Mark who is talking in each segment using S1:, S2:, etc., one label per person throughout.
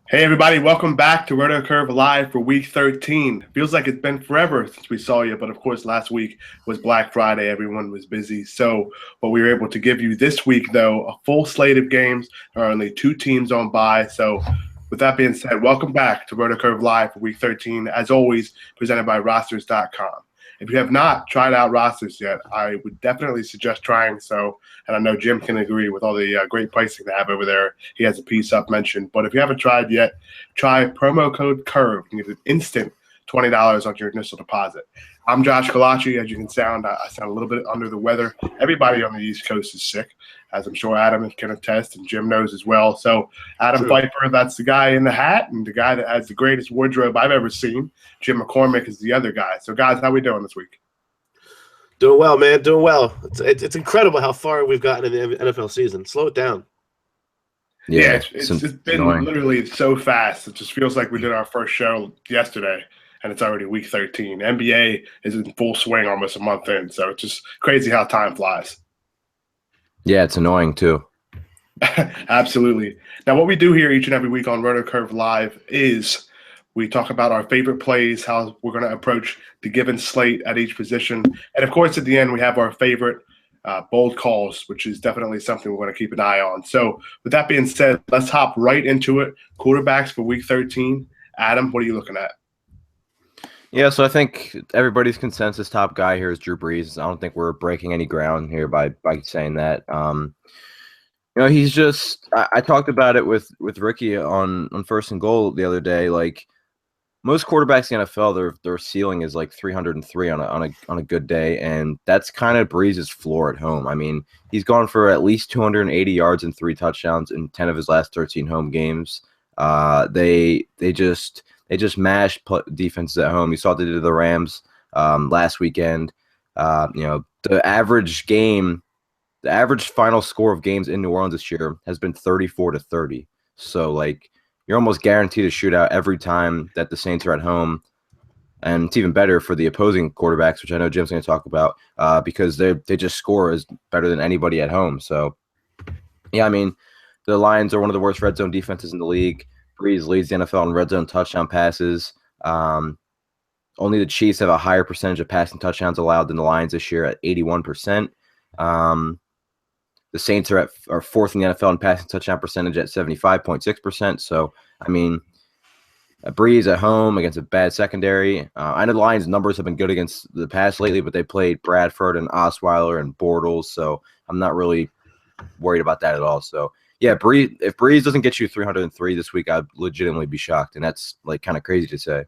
S1: Hey everybody, welcome back to RotoCurve Live for Week 13. Feels like it's been forever since we saw you, but of course last week was Black Friday. Everyone was busy. So what we were able to give you this week, though, a full slate of games. There are only two teams on bye. So with that being said, welcome back to RotoCurve Live for Week 13, as always, presented by Rosters.com. If you have not tried out Rosters yet, I would definitely suggest trying so. And I know Jim can agree with all the great pricing they have over there. He has a piece up mentioned. But if you haven't tried yet, try promo code CURVE. You get an instant $20 on your initial deposit. I'm Josh Collacchi. As you can sound, I sound a little bit under the weather. Everybody on the East Coast is sick, as I'm sure Adam can attest, and Jim knows as well. So Adam Pfeifer, that's the guy in the hat, and the guy that has the greatest wardrobe I've ever seen. Jim McCormick is the other guy. So, guys, how we doing this week?
S2: Doing well, man. Doing well. It's incredible how far we've gotten in the NFL season. Slow it down.
S1: Yeah, it's been annoying. Literally so fast. It just feels like we did our first show yesterday, and it's already Week 13. NBA is in full swing almost a month in, so it's just crazy how time flies.
S3: Yeah, it's annoying too.
S1: Absolutely. Now, what we do here each and every week on RotoCurve Live is we talk about our favorite plays, how we're going to approach the given slate at each position. And, of course, at the end, we have our favorite bold calls, which is definitely something we're going to keep an eye on. So, with that being said, let's hop right into it. Quarterbacks for Week 13. Adam, what are you looking at?
S3: Yeah, so I think everybody's consensus top guy here is Drew Brees. I don't think we're breaking any ground here by saying that. He's just – I talked about it with Ricky on First and Goal the other day. Like, most quarterbacks in the NFL, their ceiling is like 303 on a good day, and that's kind of Brees' floor at home. I mean, he's gone for at least 280 yards and 3 touchdowns in 10 of his last 13 home games. They just mashed defenses at home. You saw what they did to the Rams last weekend. The average final score of games in New Orleans this year has been 34-30. So, like, you're almost guaranteed a shootout every time that the Saints are at home. And it's even better for the opposing quarterbacks, which I know Jim's going to talk about, because they just score as better than anybody at home. So, yeah, I mean, the Lions are one of the worst red zone defenses in the league. Brees leads the NFL in red zone touchdown passes. Only the Chiefs have a higher percentage of passing touchdowns allowed than the Lions this year at 81%. The Saints are fourth in the NFL in passing touchdown percentage at 75.6%. So, I mean, Brees at home against a bad secondary. I know the Lions' numbers have been good against the pass lately, but they played Bradford and Osweiler and Bortles, so I'm not really worried about that at all. So, yeah, if Brees doesn't get you 303 this week, I'd legitimately be shocked, and that's like kind of crazy to say.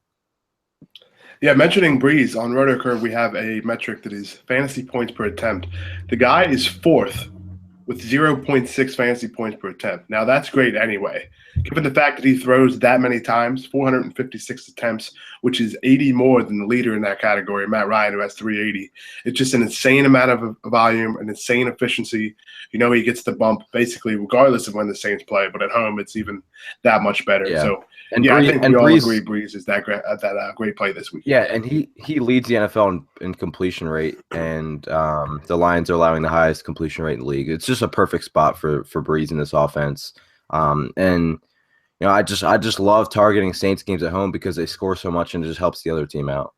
S1: Yeah, mentioning Brees, on RotoCurve, we have a metric that is fantasy points per attempt. The guy is fourth with 0.6 fantasy points per attempt. Now, that's great anyway. Given the fact that he throws that many times, 456 attempts, which is 80 more than the leader in that category, Matt Ryan, who has 380. It's just an insane amount of volume, an insane efficiency. He gets the bump basically regardless of when the Saints play, but at home it's even that much better.
S3: Yeah.
S1: So,
S3: I
S1: think we all agree Brees is that great play this week.
S3: Yeah, and he leads the NFL in completion rate, and the Lions are allowing the highest completion rate in the league. It's just a perfect spot for Brees in this offense. And I just love targeting Saints games at home because they score so much and it just helps the other team out.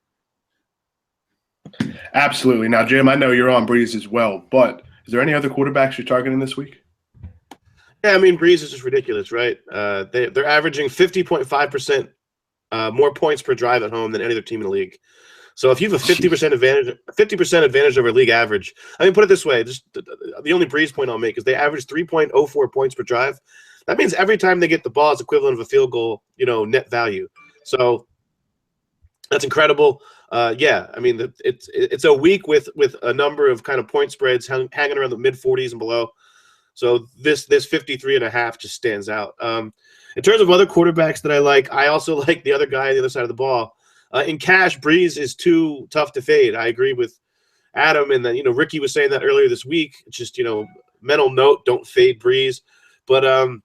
S1: Absolutely. Now, Jim, I know you're on Brees as well, but is there any other quarterbacks you're targeting this week?
S2: Yeah, I mean, Brees is just ridiculous, right? They're averaging 50.5% more points per drive at home than any other team in the league. So if you have a 50% advantage over league average, I mean, put it this way: just the only Brees point I'll make is they average 3.04 points per drive. That means every time they get the ball, it's equivalent of a field goal, net value. So that's incredible. Yeah, I mean, it's a week with a number of kind of point spreads hanging around the mid 40s and below. So this 53.5 just stands out. In terms of other quarterbacks that I like, I also like the other guy on the other side of the ball. In cash, Brees is too tough to fade. I agree with Adam, and then Ricky was saying that earlier this week. It's just mental note: don't fade Brees. But I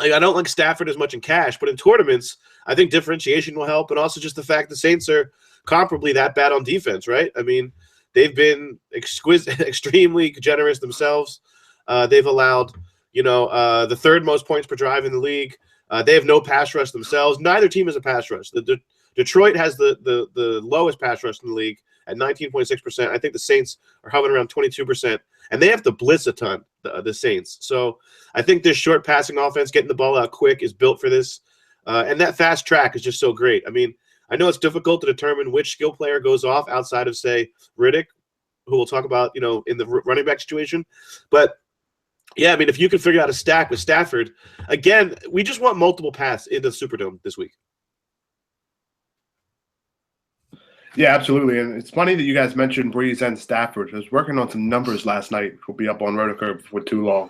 S2: don't like Stafford as much in cash, but in tournaments, I think differentiation will help, and also just the fact the Saints are comparably that bad on defense, right? I mean, they've been extremely generous themselves. They've allowed, the third most points per drive in the league. They have no pass rush themselves. Neither team has a pass rush. Detroit has the lowest pass rush in the league at 19.6%. I think the Saints are hovering around 22%, and they have to blitz a ton, the Saints. So I think this short passing offense, getting the ball out quick, is built for this. And that fast track is just so great. I mean, I know it's difficult to determine which skill player goes off outside of, say, Riddick, who we'll talk about, in the running back situation. But yeah, I mean, if you can figure out a stack with Stafford, again, we just want multiple paths into the Superdome this week.
S1: Yeah, absolutely. And it's funny that you guys mentioned Breeze and Stafford. I was working on some numbers last night, which will be up on RotoCurve for too long.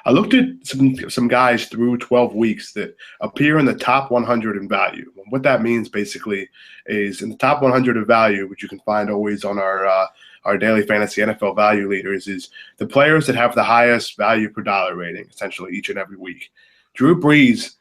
S1: I looked at some guys through 12 weeks that appear in the top 100 in value. And what that means basically is in the top 100 of value, which you can find always on our daily fantasy NFL value leaders, is the players that have the highest value per dollar rating, essentially each and every week. Drew Brees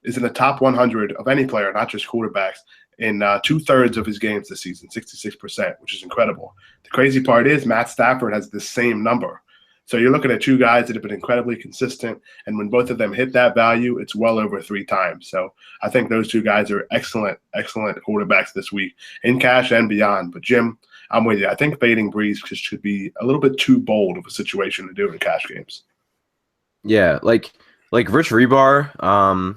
S1: is in the top 100 of any player, not just quarterbacks, in 2/3 of his games this season, 66%, which is incredible. The crazy part is Matt Stafford has the same number. So you're looking at two guys that have been incredibly consistent, and when both of them hit that value, it's well over 3 times. So I think those two guys are excellent quarterbacks this week in cash and beyond. But Jim, I'm with you. I think fading Breeze should be a little bit too bold of a situation to do in cash games.
S3: Yeah, like Rich Rebar,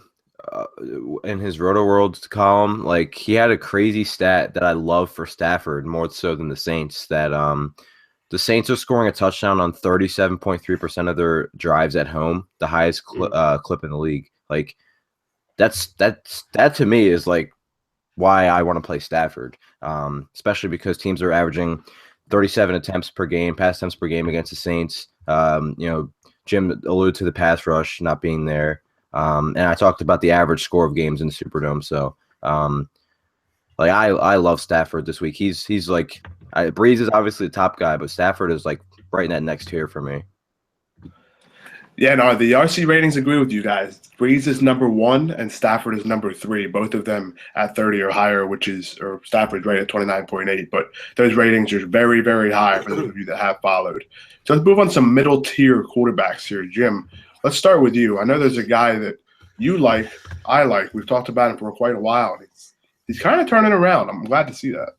S3: in his Roto World column, like he had a crazy stat that I love for Stafford more so than the Saints, that the Saints are scoring a touchdown on 37.3% of their drives at home, the highest clip in the league. Like that to me is like why I want to play Stafford, especially because teams are averaging 37 attempts per game, pass attempts per game against the Saints. Jim alluded to the pass rush not being there. And I talked about the average score of games in the Superdome. So, I love Stafford this week. He's like Breeze is obviously the top guy, but Stafford is like right in that next tier for me.
S1: Yeah, no, the RC ratings agree with you guys. Breeze is number 1 and Stafford is number 3, both of them at 30 or higher, or Stafford's right at 29.8. But those ratings are very, very high for those of you that have followed. So let's move on to some middle tier quarterbacks here. Jim, let's start with you. I know there's a guy that you like, I like. We've talked about him for quite a while. He's kind of turning around. I'm glad to see that.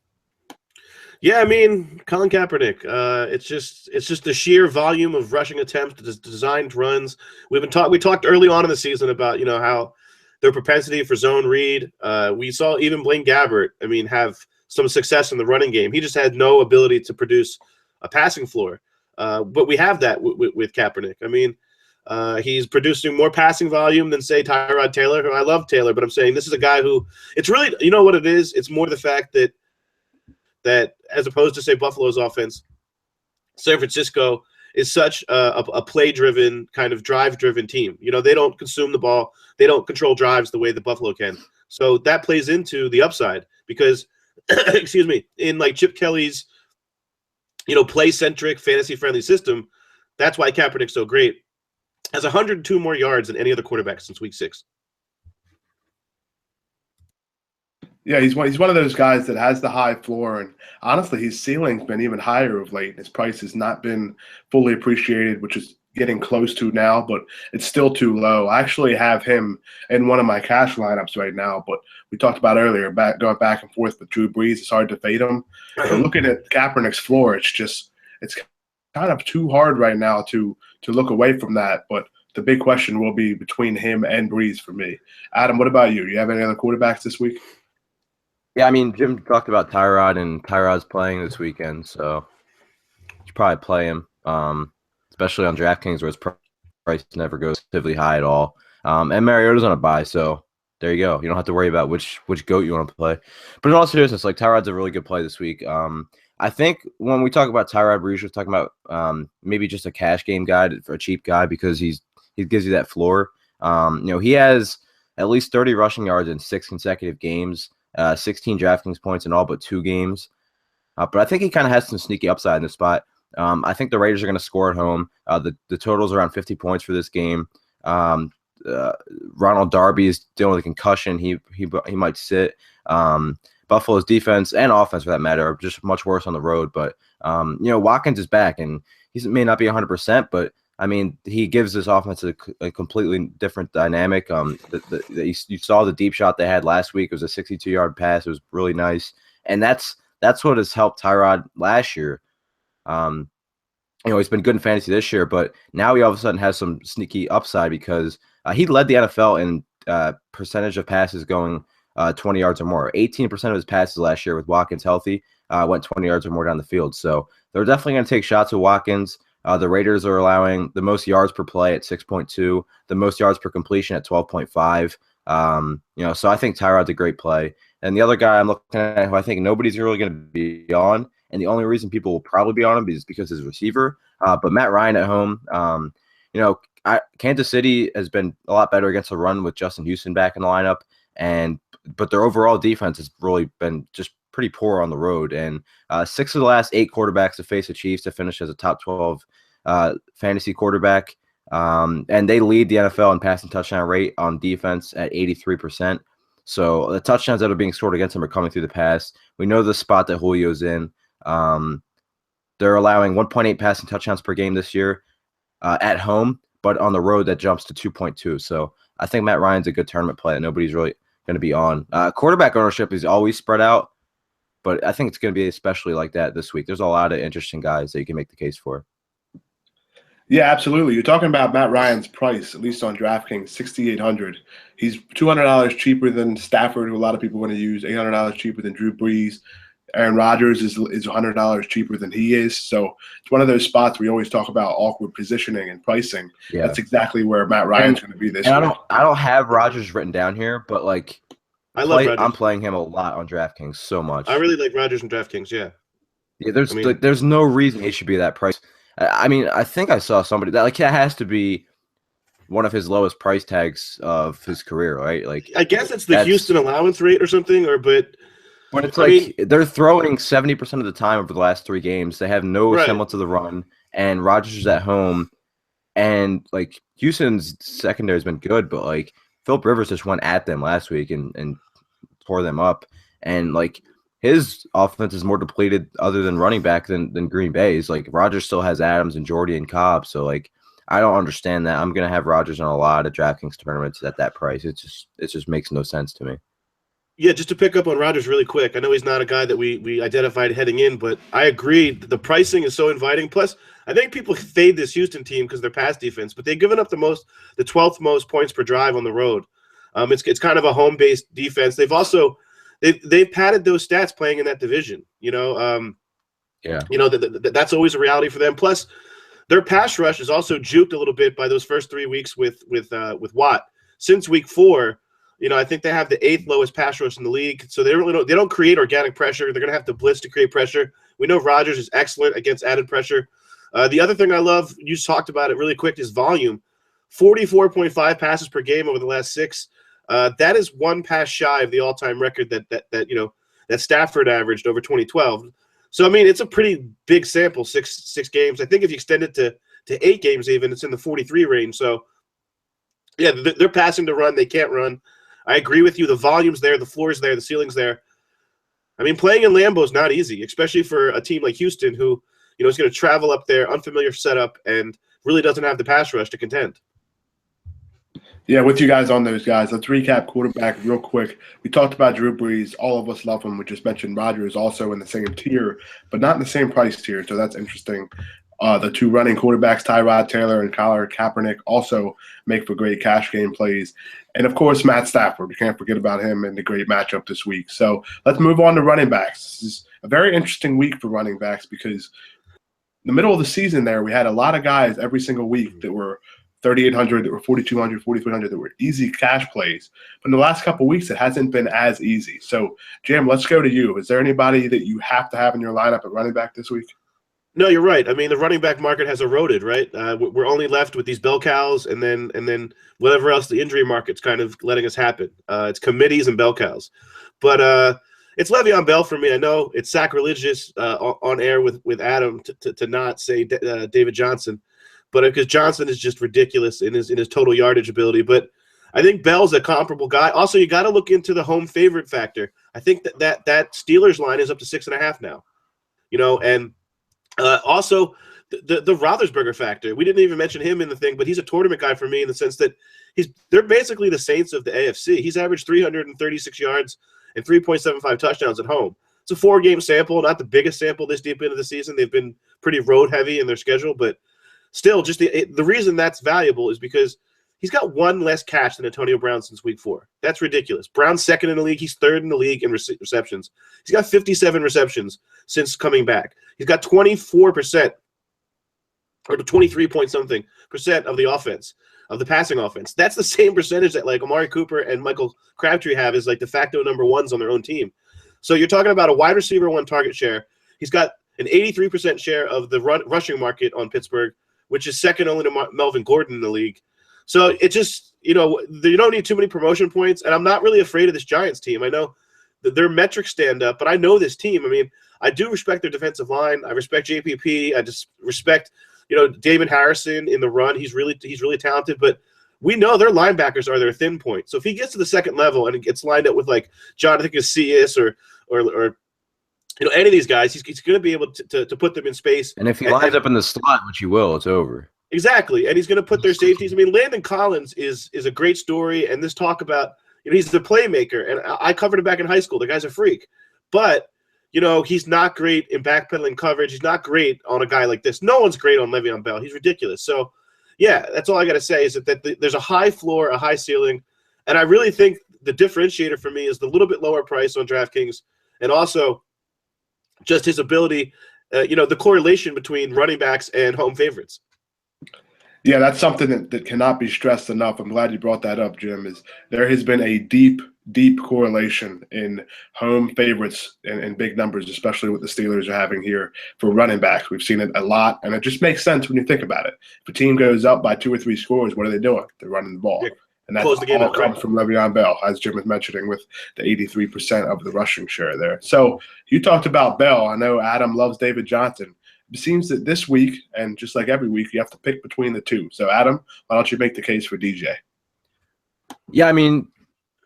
S2: Yeah, I mean, Colin Kaepernick. It's just the sheer volume of rushing attempts, designed runs. We talked early on in the season about how their propensity for zone read. We saw even Blaine Gabbert, have some success in the running game. He just had no ability to produce a passing floor. But we have that with Kaepernick. He's producing more passing volume than, say, Tyrod Taylor, who I love Taylor, but I'm saying this is a guy who it's really, you know what it is? It's more the fact that as opposed to, say, Buffalo's offense, San Francisco is such a play-driven, kind of drive-driven team. They don't consume the ball. They don't control drives the way the Buffalo can. So that plays into the upside because, excuse me, in like Chip Kelly's, play-centric, fantasy-friendly system, that's why Kaepernick's so great. Has 102 more yards than any other quarterback since week 6.
S1: Yeah, he's one of those guys that has the high floor, and honestly, his ceiling's been even higher of late. His price has not been fully appreciated, which is getting close to now, but it's still too low. I actually have him in one of my cash lineups right now, but we talked about earlier, going back and forth with Drew Brees, it's hard to fade him. But looking at Kaepernick's floor, it's kind of too hard right now to look away from that, but the big question will be between him and Brees for me. Adam, what about you? Do you have any other quarterbacks this week?
S3: Yeah, Jim talked about Tyrod, and Tyrod's playing this weekend, so you should probably play him, especially on DraftKings where his price never goes relatively high at all. And Mariota's on a bye, so there you go. You don't have to worry about which GOAT you want to play. But in all seriousness, like Tyrod's a really good play this week. I think when we talk about Tyrod Brees, we're talking about maybe just a cash game guy for a cheap guy because he gives you that floor. He has at least 30 rushing yards in 6 consecutive games. 16 DraftKings points in all but 2 games. But I think he kind of has some sneaky upside in this spot. I think the Raiders are going to score at home. The total's around 50 points for this game. Ronald Darby is dealing with a concussion. He might sit. Buffalo's defense and offense, for that matter, are just much worse on the road. But Watkins is back, and he may not be 100%, but I mean, he gives this offense a completely different dynamic. You saw the deep shot they had last week. It was a 62-yard pass. It was really nice, and that's what has helped Tyrod last year. He's been good in fantasy this year, but now he all of a sudden has some sneaky upside because he led the NFL in percentage of passes going 20 yards or more. 18% of his passes last year with Watkins healthy went 20 yards or more down the field. So they're definitely going to take shots at Watkins. The Raiders are allowing the most yards per play at 6.2, the most yards per completion at 12.5. So I think Tyrod's a great play. And the other guy I'm looking at who I think nobody's really going to be on, and the only reason people will probably be on him is because his receiver. But Matt Ryan at home, Kansas City has been a lot better against the run with Justin Houston back in the lineup, but their overall defense has really been just pretty poor on the road. And 6 of the last 8 quarterbacks to face the Chiefs to finish as a top 12 fantasy quarterback. And they lead the NFL in passing touchdown rate on defense at 83%. So the touchdowns that are being scored against them are coming through the pass. We know the spot that Julio's in. They're allowing 1.8 passing touchdowns per game this year at home, but on the road that jumps to 2.2. So I think Matt Ryan's a good tournament play that nobody's really going to be on. Quarterback ownership is always spread out, but I think it's going to be especially like that this week. There's a lot of interesting guys that you can make the case for.
S1: Yeah, absolutely. You're talking about Matt Ryan's price, at least on DraftKings, $6,800. He's $200 cheaper than Stafford, who a lot of people want to use, $800 cheaper than Drew Brees. Aaron Rodgers is $100 cheaper than he is. So it's one of those spots we always talk about awkward positioning and pricing.
S3: Yeah.
S1: That's exactly where Matt Ryan's going to be this week.
S3: I don't have Rodgers written down here, but
S2: love Rodgers.
S3: I'm playing him a lot on DraftKings so much.
S2: I really like Rodgers on DraftKings. Yeah.
S3: Yeah. There's no reason he should be that price. I mean, I think I saw somebody that that has to be one of his lowest price tags of his career, right?
S2: I guess it's the Houston allowance rate or something, but
S3: it's they're throwing 70% of the time over the last 3 games. They have no semblance of the run, and Rodgers is at home, and Houston's secondary has been good, but Philip Rivers just went at them last week and tore them up, and his offense is more depleted other than running back than Green Bay's. Rodgers still has Adams and Jordy and Cobb. So I don't understand that. I'm going to have Rodgers in a lot of DraftKings tournaments at that price. It just makes no sense to me.
S2: Yeah, just to pick up on Rodgers really quick. I know he's not a guy that we identified heading in, but I agree. The pricing is so inviting. Plus, I think people fade this Houston team because they're pass defense, but they've given up the 12th most points per drive on the road. It's kind of a home-based defense. They've also They've padded those stats playing in that division, that's always a reality for them. Plus, their pass rush is also juked a little bit by those first 3 weeks with Watt. Since week 4, I think they have the 8th lowest pass rush in the league. So they don't create organic pressure. They're going to have to blitz to create pressure. We know Rodgers is excellent against added pressure. The other thing I love, you just talked about it really quick, is volume. 44.5 passes per game over the last 6. That is 1 pass shy of the all-time record that Stafford averaged over 2012. So I mean, it's a pretty big sample, six games. I think if you extend it to 8 games, even it's in the 43 range. So yeah, they're passing to run. They can't run. I agree with you. The volume's there, the floor's there, the ceiling's there. I mean, playing in Lambeau is not easy, especially for a team like Houston, who is going to travel up there, unfamiliar setup, and really doesn't have the pass rush to contend.
S1: Yeah, with you guys on those guys. Let's recap quarterback real quick. We talked about Drew Brees. All of us love him. We just mentioned Rodgers also in the same tier, but not in the same price tier, so that's interesting. The 2 running quarterbacks, Tyrod Taylor and Colin Kaepernick, also make for great cash game plays. And, of course, Matt Stafford. We can't forget about him and the great matchup this week. So let's move on to running backs. This is a very interesting week for running backs because in the middle of the season there, we had a lot of guys every single week that were 3,800, that were 4,200, 4,300, that were easy cash plays. But in the last couple of weeks, it hasn't been as easy. So, Jim, let's go to you. Is there anybody that you have to have in your lineup at running back this week?
S2: No, you're right. I mean, the running back market has eroded, right? We're only left with these bell cows and then whatever else the injury market's kind of letting us happen. It's committees and bell cows. But it's Le'Veon Bell for me. I know it's sacrilegious on air with Adam to not say David Johnson, but because Johnson is just ridiculous in his total yardage ability. But I think Bell's a comparable guy. Also, you got to look into the home favorite factor. I think that Steelers line is up to 6.5 now. And also the Roethlisberger factor. We didn't even mention him in the thing, but he's a tournament guy for me in the sense that they're basically the Saints of the AFC. He's averaged 336 yards and 3.75 touchdowns at home. It's a 4-game sample, not the biggest sample this deep into the season. They've been pretty road heavy in their schedule, but still, just the reason that's valuable is because he's got one less catch than Antonio Brown since week 4. That's ridiculous. Brown's second in the league. He's third in the league in receptions. He's got 57 receptions since coming back. He's got 24%. Or 23 point something percent of the offense, of the passing offense. That's the same percentage that like Amari Cooper and Michael Crabtree have as like de facto number ones on their own team. So you're talking about a wide receiver 1 target share. He's got an 83% share of the rushing market on Pittsburgh, which is second only to Melvin Gordon in the league. So it just, you don't need too many promotion points. And I'm not really afraid of this Giants team. I know that their metrics stand up, but I know this team. I mean, I do respect their defensive line. I respect JPP. I just respect David Harrison in the run. He's really talented, but we know their linebackers are their thin point. So if he gets to the second level and it gets lined up with like Jonathan Casillas or any of these guys, he's going to be able to put them in space.
S3: And if he lines up in the slot, which he will, it's over.
S2: Exactly, and he's going to put their safeties. I mean, Landon Collins is a great story, and this talk about he's the playmaker, and I covered him back in high school. The guy's a freak, but he's not great in backpedaling coverage. He's not great on a guy like this. No one's great on Le'Veon Bell. He's ridiculous. So, yeah, that's all I got to say is that there's a high floor, a high ceiling, and I really think the differentiator for me is the little bit lower price on DraftKings and also just his ability, the correlation between running backs and home favorites.
S1: Yeah, that's something that cannot be stressed enough. I'm glad you brought that up, Jim, is there has been a deep correlation in home favorites and big numbers, especially what the Steelers are having here for running backs. We've seen it a lot, and it just makes sense when you think about it. If a team goes up by 2 or 3 scores, what are they doing? They're running the ball.
S2: Yeah.
S1: And that
S2: Close the game
S1: all
S2: out,
S1: comes
S2: right?
S1: from Le'Veon Bell, as Jim was mentioning, with the 83% of the rushing share there. So you talked about Bell. I know Adam loves David Johnson. It seems that this week, and just like every week, you have to pick between the two. So, Adam, why don't you make the case for DJ?
S3: Yeah, I mean,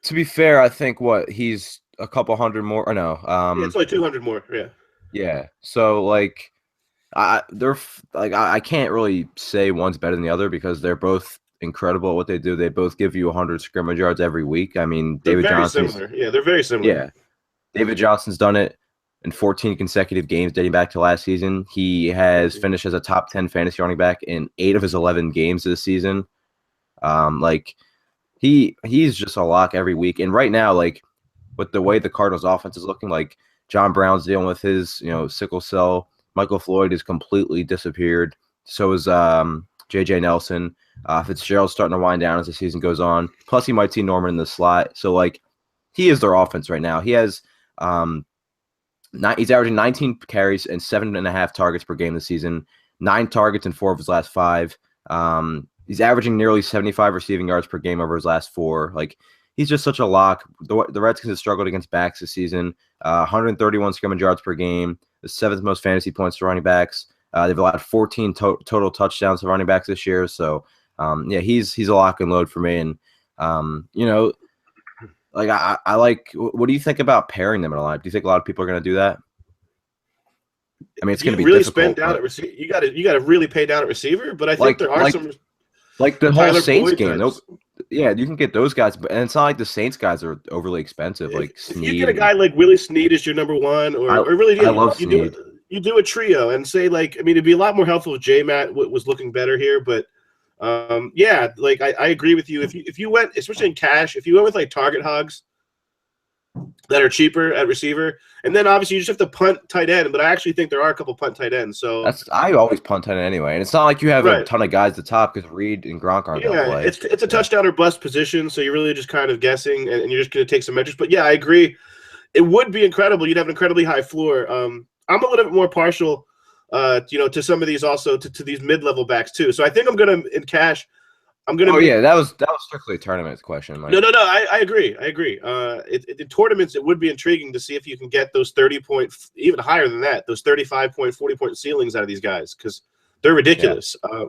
S3: to be fair, I think he's a couple hundred more. Or no,
S2: it's only 200 more. Yeah.
S3: Yeah. So I can't really say one's better than the other because they're both incredible at what they do. They both give you 100 scrimmage yards every week. I mean, David Johnson's
S2: similar. Yeah, they're very similar.
S3: Yeah, David Johnson's done it in 14 consecutive games dating back to last season. He has finished as a top 10 fantasy running back in 8 of his 11 games this season. He's just a lock every week. And right now, with the way the Cardinals offense is looking, John Brown's dealing with his, sickle cell. Michael Floyd has completely disappeared. So is J.J. Nelson. Fitzgerald's starting to wind down as the season goes on. Plus, he might see Norman in the slot. So, he is their offense right now. He has he's averaging 19 carries and 7.5 targets per game this season. 9 targets in 4 of his last 5. He's averaging nearly 75 receiving yards per game over his last 4. He's just such a lock. The Redskins have struggled against backs this season. 131 scrimmage yards per game. The 7th most fantasy points to running backs. They've allowed 14 total touchdowns to running backs this year. So, he's a lock and load for me. And, I like. What do you think about pairing them in a lineup? Do you think a lot of people are going to do that? I mean, it's going to be
S2: really
S3: difficult,
S2: spend down at receiver. You got to really pay down at receiver. But I think there are some
S3: the whole Saints game.
S2: Types.
S3: Yeah, you can get those guys, but and it's not like the Saints guys are overly expensive.
S2: If you get a guy like Willie Snead as your number 1, or really,
S3: I love Snead.
S2: You do a trio and say it'd be a lot more helpful if J-Matt was looking better here, but. I agree with you. If you went, especially in cash, if you went with target hogs that are cheaper at receiver, and then obviously you just have to punt tight end. But I actually think there are a couple punt tight ends. So
S3: I always punt tight end anyway, and it's not like you have a ton of guys at the top because Reed and Gronk aren't going to play.
S2: It's a touchdown or bust position, so you're really just kind of guessing, and you're just going to take some metrics. But yeah, I agree. It would be incredible. You'd have an incredibly high floor. I'm a little bit more partial. To some of these also to these mid-level backs too. So I think I'm gonna in cash. I'm gonna.
S3: Oh yeah, that was strictly a tournament question.
S2: No. I agree. In tournaments, it would be intriguing to see if you can get those 30-point, even higher than that, those 35-point, 40-point ceilings out of these guys because they're ridiculous. Yeah.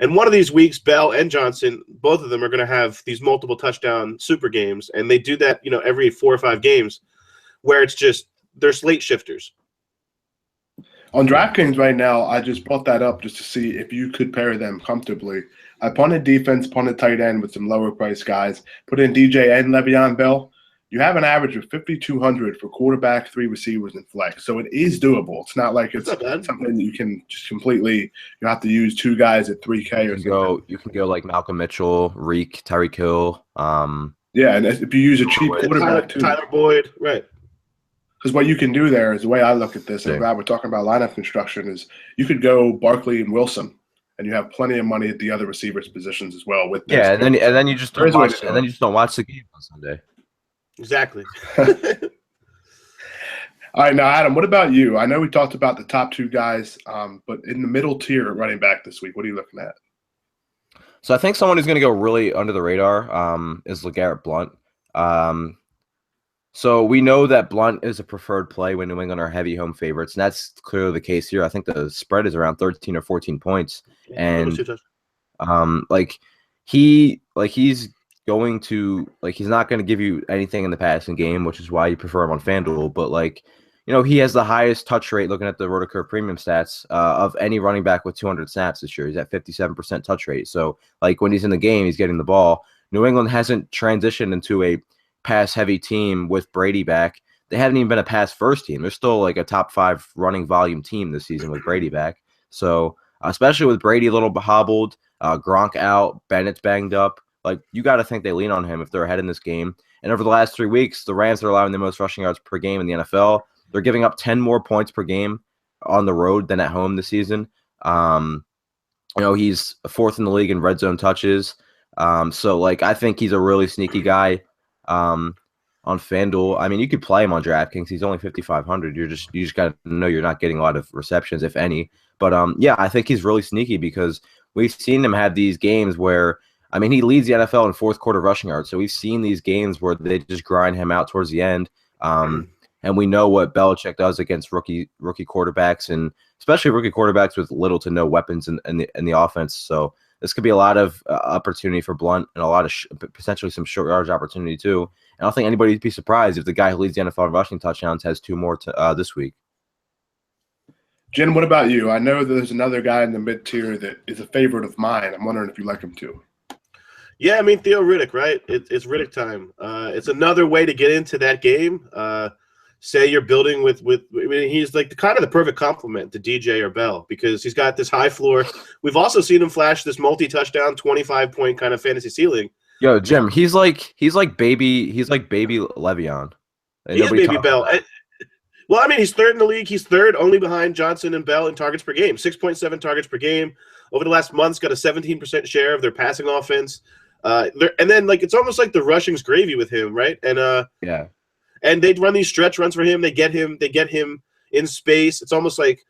S2: And one of these weeks, Bell and Johnson, both of them are going to have these multiple touchdown super games, and they do that, every 4 or 5 games, where it's just they're slate shifters.
S1: On DraftKings right now, I just brought that up just to see if you could pair them comfortably. I punted defense, punted tight end with some lower price guys, put in DJ and Le'Veon Bell. You have an average of 5,200 for quarterback, 3 receivers, and flex. So it is doable. It's not like it's something that you can just completely – you have to use 2 guys at 3K or something.
S3: You can go like Malcolm Mitchell, Reek, Tyreek Hill.
S1: Yeah, and if you use a cheap quarterback too.
S2: Tyler Boyd, right.
S1: Because what you can do there is the way I look at this, and Rob, we're talking about lineup construction, is you could go Barkley and Wilson, and you have plenty of money at the other receivers positions as well. With
S3: and then you just don't watch, the game on Sunday.
S2: Exactly.
S1: All right, now Adam, what about you? I know we talked about the top 2 guys, but in the middle tier at running back this week, what are you looking at?
S3: So I think someone who's going to go really under the radar is LeGarrette Blount. So we know that Blount is a preferred play when New England are heavy home favorites, and that's clearly the case here. I think the spread is around 13 or 14 points, and he's going to he's not going to give you anything in the passing game, which is why you prefer him on FanDuel. But he has the highest touch rate looking at the RotoCurve premium stats of any running back with 200 snaps this year. He's at 57% touch rate. So when he's in the game, he's getting the ball. New England hasn't transitioned into a pass-heavy team with Brady back. They haven't even been a pass-first team. They're still a top 5 running volume team this season with Brady back. So especially with Brady a little hobbled, Gronk out, Bennett's banged up, you got to think they lean on him if they're ahead in this game. And over the last 3 weeks, the Rams are allowing the most rushing yards per game in the NFL. They're giving up 10 more points per game on the road than at home this season. He's 4th in the league in red zone touches. So I think he's a really sneaky guy. On FanDuel, I mean, you could play him on DraftKings. He's only 5,500. You just got to know you're not getting a lot of receptions, if any. But I think he's really sneaky because we've seen him have these games where, I mean, he leads the NFL in 4th quarter rushing yards. So we've seen these games where they just grind him out towards the end. And we know what Belichick does against rookie quarterbacks, and especially rookie quarterbacks with little to no weapons in the offense. So this could be a lot of opportunity for Blount and a lot of potentially some short yardage opportunity too. And I don't think anybody would be surprised if the guy who leads the NFL in rushing touchdowns has 2 more this week.
S1: Jen, what about you? I know there's another guy in the mid-tier that is a favorite of mine. I'm wondering if you like him too.
S2: Yeah, I mean, Theo Riddick, right? It's Riddick time. It's another way to get into that game. Say you're building with I mean, he's the kind of the perfect complement to DJ or Bell because he's got this high floor. We've also seen him flash this multi-touchdown, 25-point kind of fantasy ceiling.
S3: Yo, Jim, he's like baby Le'Veon.
S2: He is baby Bell. Well, I mean, he's 3rd in the league. He's 3rd only behind Johnson and Bell in targets per game, 6.7 targets per game. Over the last month, he's got a 17% share of their passing offense. And then it's almost like the rushing's gravy with him, right? And and they'd run these stretch runs for him. They get him in space. It's almost like,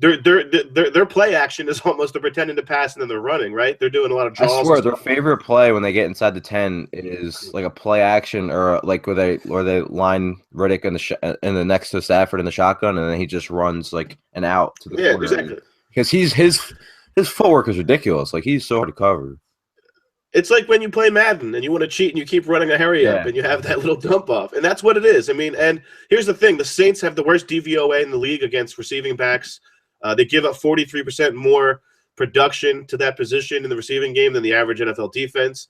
S2: their play action is almost they're pretending to pass and then they're running, right? They're doing a lot of draws.
S3: I swear their favorite play when they get inside the 10 is a play action or where they line Riddick in the next to Stafford in the shotgun and then he just runs an out to the corner.
S2: Exactly.
S3: Because his footwork is ridiculous. He's so hard to cover.
S2: It's like when you play Madden and you want to cheat and you keep running a hurry up and you have that little dump off. And that's what it is. I mean, and here's the thing. The Saints have the worst DVOA in the league against receiving backs. They give up 43% more production to that position in the receiving game than the average NFL defense.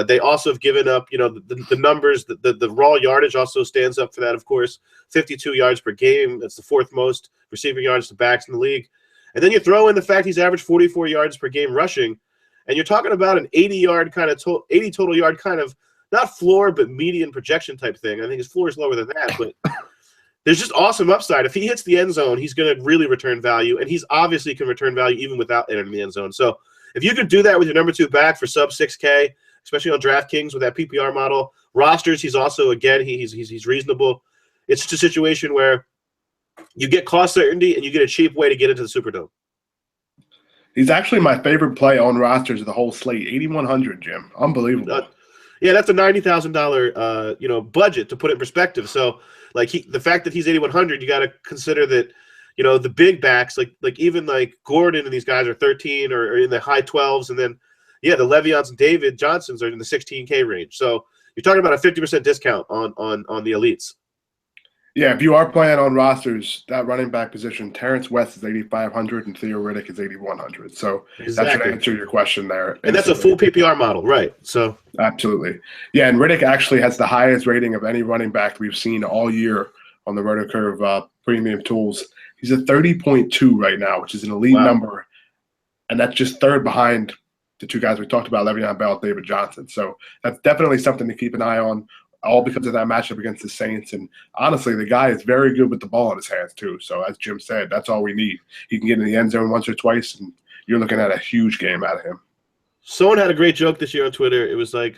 S2: They also have given up, the numbers, the raw yardage also stands up for that, of course. 52 yards per game. That's the 4th most receiving yards to backs in the league. And then you throw in the fact he's averaged 44 yards per game rushing. And you're talking about an 80 total yard kind of not floor but median projection type thing. I think his floor is lower than that, but there's just awesome upside. If he hits the end zone, he's going to really return value, and he's obviously can return value even without entering the end zone. So if you could do that with your number 2 back for sub 6K, especially on DraftKings with that PPR model rosters, he's also he's reasonable. It's just a situation where you get cost certainty and you get a cheap way to get into the Superdome.
S1: He's actually my favorite play on rosters of the whole slate. 8,100, Jim. Unbelievable.
S2: That's a $90,000 budget to put it in perspective. So the fact that he's 8,100, you got to consider that the big backs like even Gordon and these guys are 13 or in the high 12s, and then the Le'Veons and David Johnsons are in the 16K range. So you're talking about a 50% discount on the elites.
S1: Yeah, if you are playing on rosters, that running back position, Terrence West is 8,500 and Theo Riddick is 8,100. So that should answer your question there.
S2: And that's a full PPR model, right? So
S1: absolutely. Yeah, and Riddick actually has the highest rating of any running back we've seen all year on the RotoCurve premium tools. He's at 30.2 right now, which is an elite number. And that's just third behind the two guys we talked about, Le'Veon Bell and David Johnson. So that's definitely something to keep an eye on, all because of that matchup against the Saints. And honestly, the guy is very good with the ball in his hands too. So as Jim said, that's all we need. He can get in the end zone once or twice, and you're looking at a huge game out of him.
S2: Someone had a great joke this year on Twitter. It was like,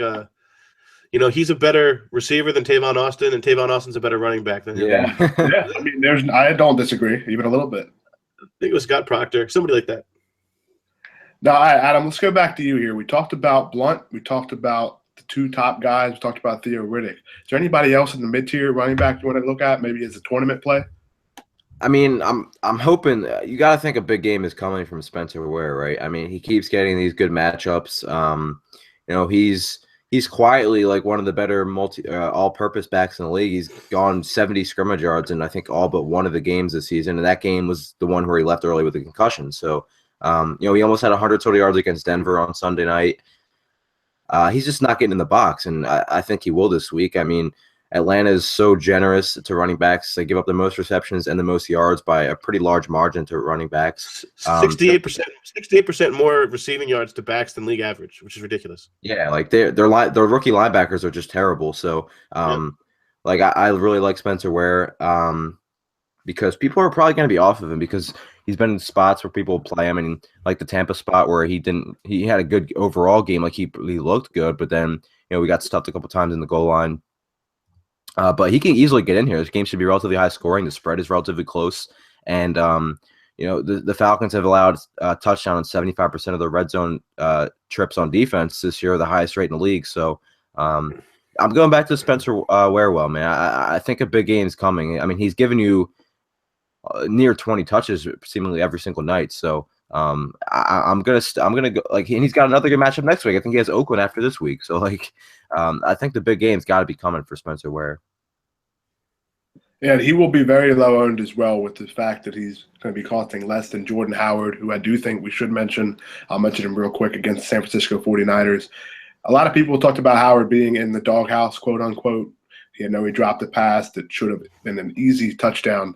S2: he's a better receiver than Tavon Austin, and Tavon Austin's a better running back than him.
S1: Yeah. Yeah. I mean, I don't disagree even a little bit.
S2: I think it was Scott Proctor, somebody like that.
S1: Now, Adam, let's go back to you here. We talked about Blunt. We talked about the two top guys. We talked about Theo Riddick. Is there anybody else in the mid-tier running back you want to look at, maybe as a tournament play?
S3: I mean, I'm hoping you got to think a big game is coming from Spencer Ware, right? I mean, he keeps getting these good matchups. He's quietly like one of the better all-purpose backs in the league. He's gone 70 scrimmage yards in I think all but one of the games this season, and that game was the one where he left early with a concussion. So, he almost had 100 total yards against Denver on Sunday night. He's just not getting in the box, and I think he will this week. I mean, Atlanta is so generous to running backs. They give up the most receptions and the most yards by a pretty large margin to running backs.
S2: 68% more receiving yards to backs than league average, which is ridiculous.
S3: Yeah, like their rookie linebackers are just terrible. So, I really like Spencer Ware because people are probably going to be off of him because he's been in spots where people play him, and like the Tampa spot where he had a good overall game, like he looked good, but then we got stuffed a couple times in the goal line. But he can easily get in here. This game should be relatively high scoring. The spread is relatively close, and the Falcons have allowed a touchdown on 75% of their red zone trips on defense this year, the highest rate in the league. So I'm going back to Spencer Ware, man. I think a big game is coming. I mean, he's given you near 20 touches seemingly every single night. So I'm gonna go and he's got another good matchup next week. I think he has Oakland after this week. So I think the big game's got to be coming for Spencer Ware.
S1: And he will be very low owned as well, with the fact that he's going to be costing less than Jordan Howard, who I do think we should mention. I'll mention him real quick against the San Francisco 49ers. A lot of people talked about Howard being in the doghouse, quote unquote. He dropped a pass that should have been an easy touchdown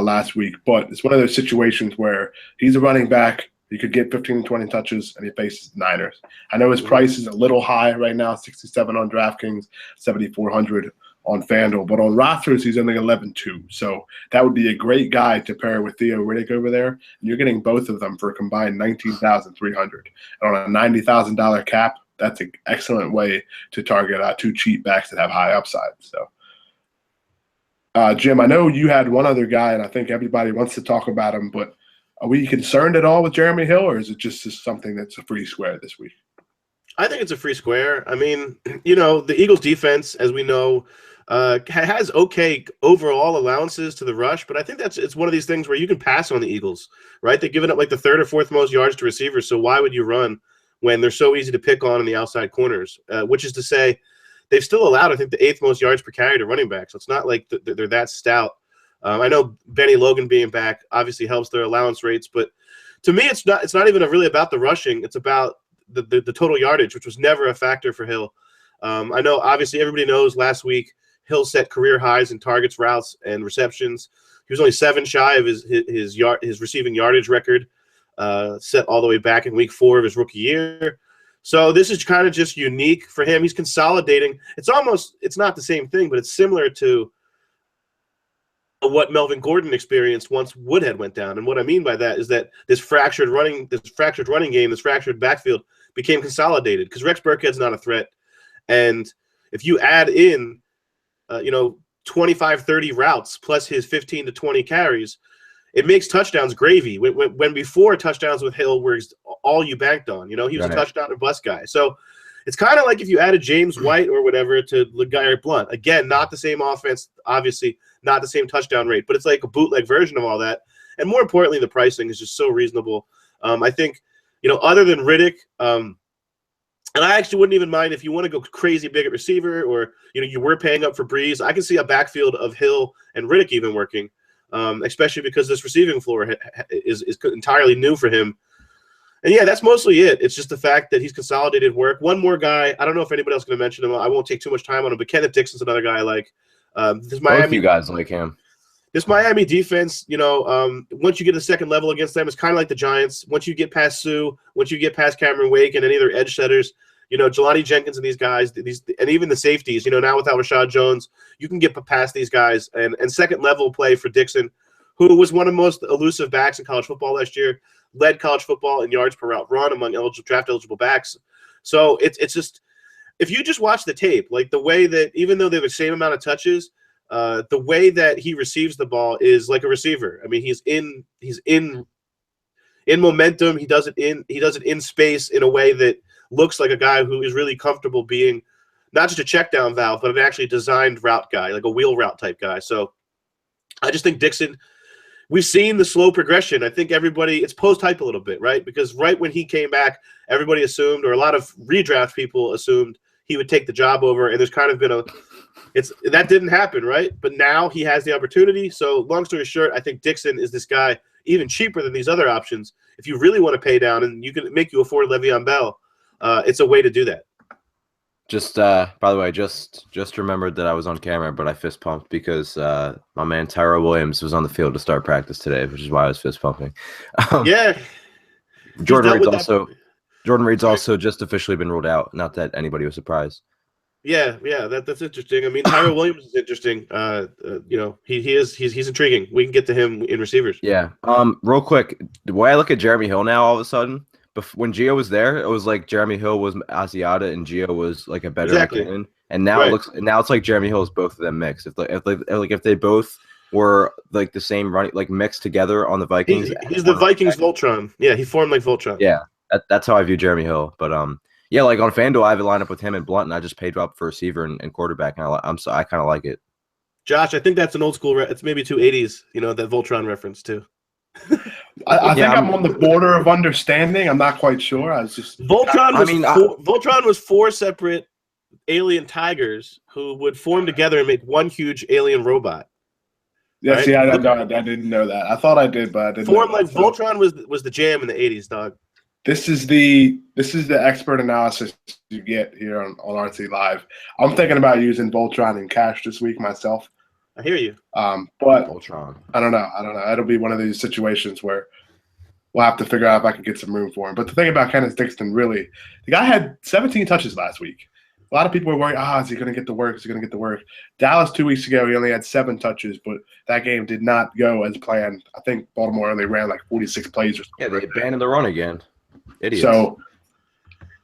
S1: last week. But it's one of those situations where he's a running back. He could get 15 to 20 touches, and he faces the Niners. I know his price is a little high right now, 67 on DraftKings, 7,400 on FanDuel. But on rosters, he's only 11-2. So that would be a great guy to pair with Theo Riddick over there. And you're getting both of them for a combined $19,300. And on a $90,000 cap, that's an excellent way to target two cheap backs that have high upside. So, Jim, I know you had one other guy, and I think everybody wants to talk about him, but are we concerned at all with Jeremy Hill, or is it just something that's a free square this week?
S2: I think it's a free square. I mean, the Eagles defense, as we know, has okay overall allowances to the rush, but I think it's one of these things where you can pass on the Eagles, right? They've given up like the third or fourth most yards to receivers, so why would you run when they're so easy to pick on in the outside corners? Which is to say, they've still allowed, I think, the 8th most yards per carry to running back, so it's not like they're that stout. I know Benny Logan being back obviously helps their allowance rates, but to me, it's not even really about the rushing. It's about the total yardage, which was never a factor for Hill. I know obviously everybody knows last week Hill set career highs in targets, routes, and receptions. He was only 7 shy of his receiving yardage record, set all the way back in week 4 of his rookie year. So this is kind of just unique for him. He's consolidating. It's not the same thing, but it's similar to what Melvin Gordon experienced once Woodhead went down. And what I mean by that is that this fractured running game, this fractured backfield became consolidated because Rex Burkhead's not a threat. And if you add in, 25, 30 routes plus his 15 to 20 carries, it makes touchdowns gravy. When before touchdowns with Hill were all you banked on, he was a touchdown and bust guy. So it's kind of like if you added James White or whatever to LeGarrette Blount. Again, not the same offense, obviously not the same touchdown rate, but it's like a bootleg version of all that. And more importantly, the pricing is just so reasonable. I think, other than Riddick, And I actually wouldn't even mind if you want to go crazy big at receiver, or you were paying up for Breeze. I can see a backfield of Hill and Riddick even working, especially because this receiving floor is entirely new for him. And yeah, that's mostly it. It's just the fact that he's consolidated work. One more guy. I don't know if anybody else is going to mention him. I won't take too much time on him, but Kenneth Dixon's another guy I like. This Miami,
S3: both you guys like him.
S2: This Miami defense, once you get a second level against them, it's kind of like the Giants. Once you get past Sue, once you get past Cameron Wake and any of their edge setters, Jelani Jenkins and these guys, and even the safeties, now without Rashad Jones, you can get past these guys. And second level play for Dixon, who was one of the most elusive backs in college football last year, led college football in yards per route run among draft eligible backs. So it's just, if you just watch the tape, like the way that, even though they have the same amount of touches, the way that he receives the ball is like a receiver. I mean, he's in momentum. He does it in space in a way that looks like a guy who is really comfortable being not just a check down valve, but an actually designed route guy, like a wheel route type guy. So I just think Dixon, we've seen the slow progression. I think it's post-hype a little bit, right? Because right when he came back, everybody assumed, or a lot of redraft people assumed, he would take the job over, and there's kind of been that didn't happen, right? But now he has the opportunity. So long story short, I think Dixon is this guy, even cheaper than these other options. If you really want to pay down and you can make you afford Le'Veon Bell, it's a way to do that.
S3: Just by the way, just remembered that I was on camera, but I fist pumped because my man Tyrell Williams was on the field to start practice today, which is why I was fist pumping.
S2: Yeah.
S3: Jordan Reed's also just officially been ruled out. Not that anybody was surprised.
S2: Yeah, that's interesting. I mean, Tyrell Williams is interesting. He's intriguing. We can get to him in receivers.
S3: Yeah. Real quick, the way I look at Jeremy Hill now, all of a sudden, when Gio was there, it was like Jeremy Hill was Asiata and Gio was like a better McKinnon. And now it's like Jeremy Hill is both of them mixed. If they both were like the same running, like mixed together on the Vikings.
S2: He's the Vikings Voltron. Yeah, he formed like Voltron.
S3: Yeah, that's how I view Jeremy Hill. But yeah, like on FanDuel, I have a lineup with him and Blunt, and I just paid up for receiver and quarterback, and I kind of like it.
S2: Josh, I think that's an old school. It's maybe 280s. That Voltron reference too.
S1: I think I'm on the border of understanding. I'm not quite sure. I was just
S2: Voltron was four separate alien tigers who would form together and make one huge alien robot.
S1: Yeah,
S2: right?
S1: See, I didn't know that. I thought I did, but I didn't.
S2: Form like Voltron was the jam in the 80s, dog.
S1: This is the expert analysis you get here on RC Live. I'm thinking about using Voltron in cash this week myself.
S2: I hear you.
S1: But
S3: Voltron.
S1: I don't know. It'll be one of these situations where we'll have to figure out if I can get some room for him. But the thing about Kenneth Dixon, really, the guy had 17 touches last week. A lot of people were worried, is he going to get the work? Is he going to get the work? Dallas 2 weeks ago, he only had 7 touches, but that game did not go as planned. I think Baltimore only ran like 46 plays or something.
S3: Yeah, they abandoned the run again. Idiots.
S1: So,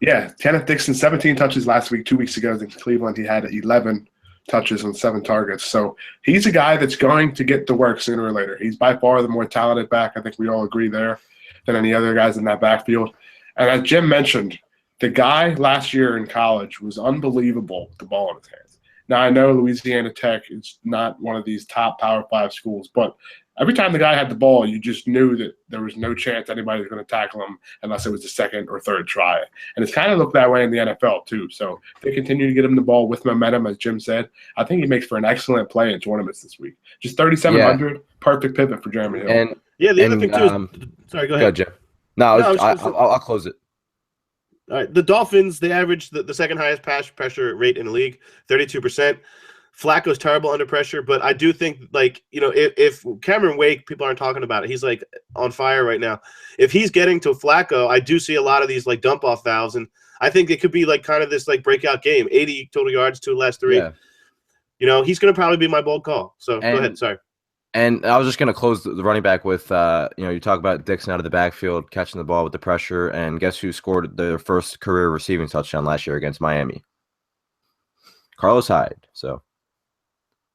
S1: yeah, Kenneth Dixon, 17 touches last week. 2 weeks ago in Cleveland, he had 11 touches on 7 targets. So he's a guy that's going to get the work sooner or later. He's by far the more talented back, I think we all agree there, than any other guys in that backfield. And as Jim mentioned, the guy last year in college was unbelievable with the ball in his hands. Now, I know Louisiana Tech is not one of these top Power 5 schools, but every time the guy had the ball, you just knew that there was no chance anybody was going to tackle him unless it was the second or third try. And it's kind of looked that way in the NFL too. So if they continue to get him the ball with momentum, as Jim said, I think he makes for an excellent play in tournaments this week. Just 3,700, perfect pivot for Jeremy Hill.
S3: And
S2: the other thing too is – sorry, go ahead.
S3: Jim. I'll close it.
S2: All right, the Dolphins, they averaged the second highest pass pressure rate in the league, 32%. Flacco's terrible under pressure, but I do think, if Cameron Wake, people aren't talking about it, he's like on fire right now. If he's getting to Flacco, I do see a lot of these like dump off valves, and I think it could be like kind of this like breakout game, 80 total yards, 2 last 3. Yeah. He's going to probably be my bold call. So go ahead. Sorry.
S3: And I was just going to close the running back with, you talk about Dixon out of the backfield, catching the ball with the pressure, and guess who scored their first career receiving touchdown last year against Miami? Carlos Hyde. So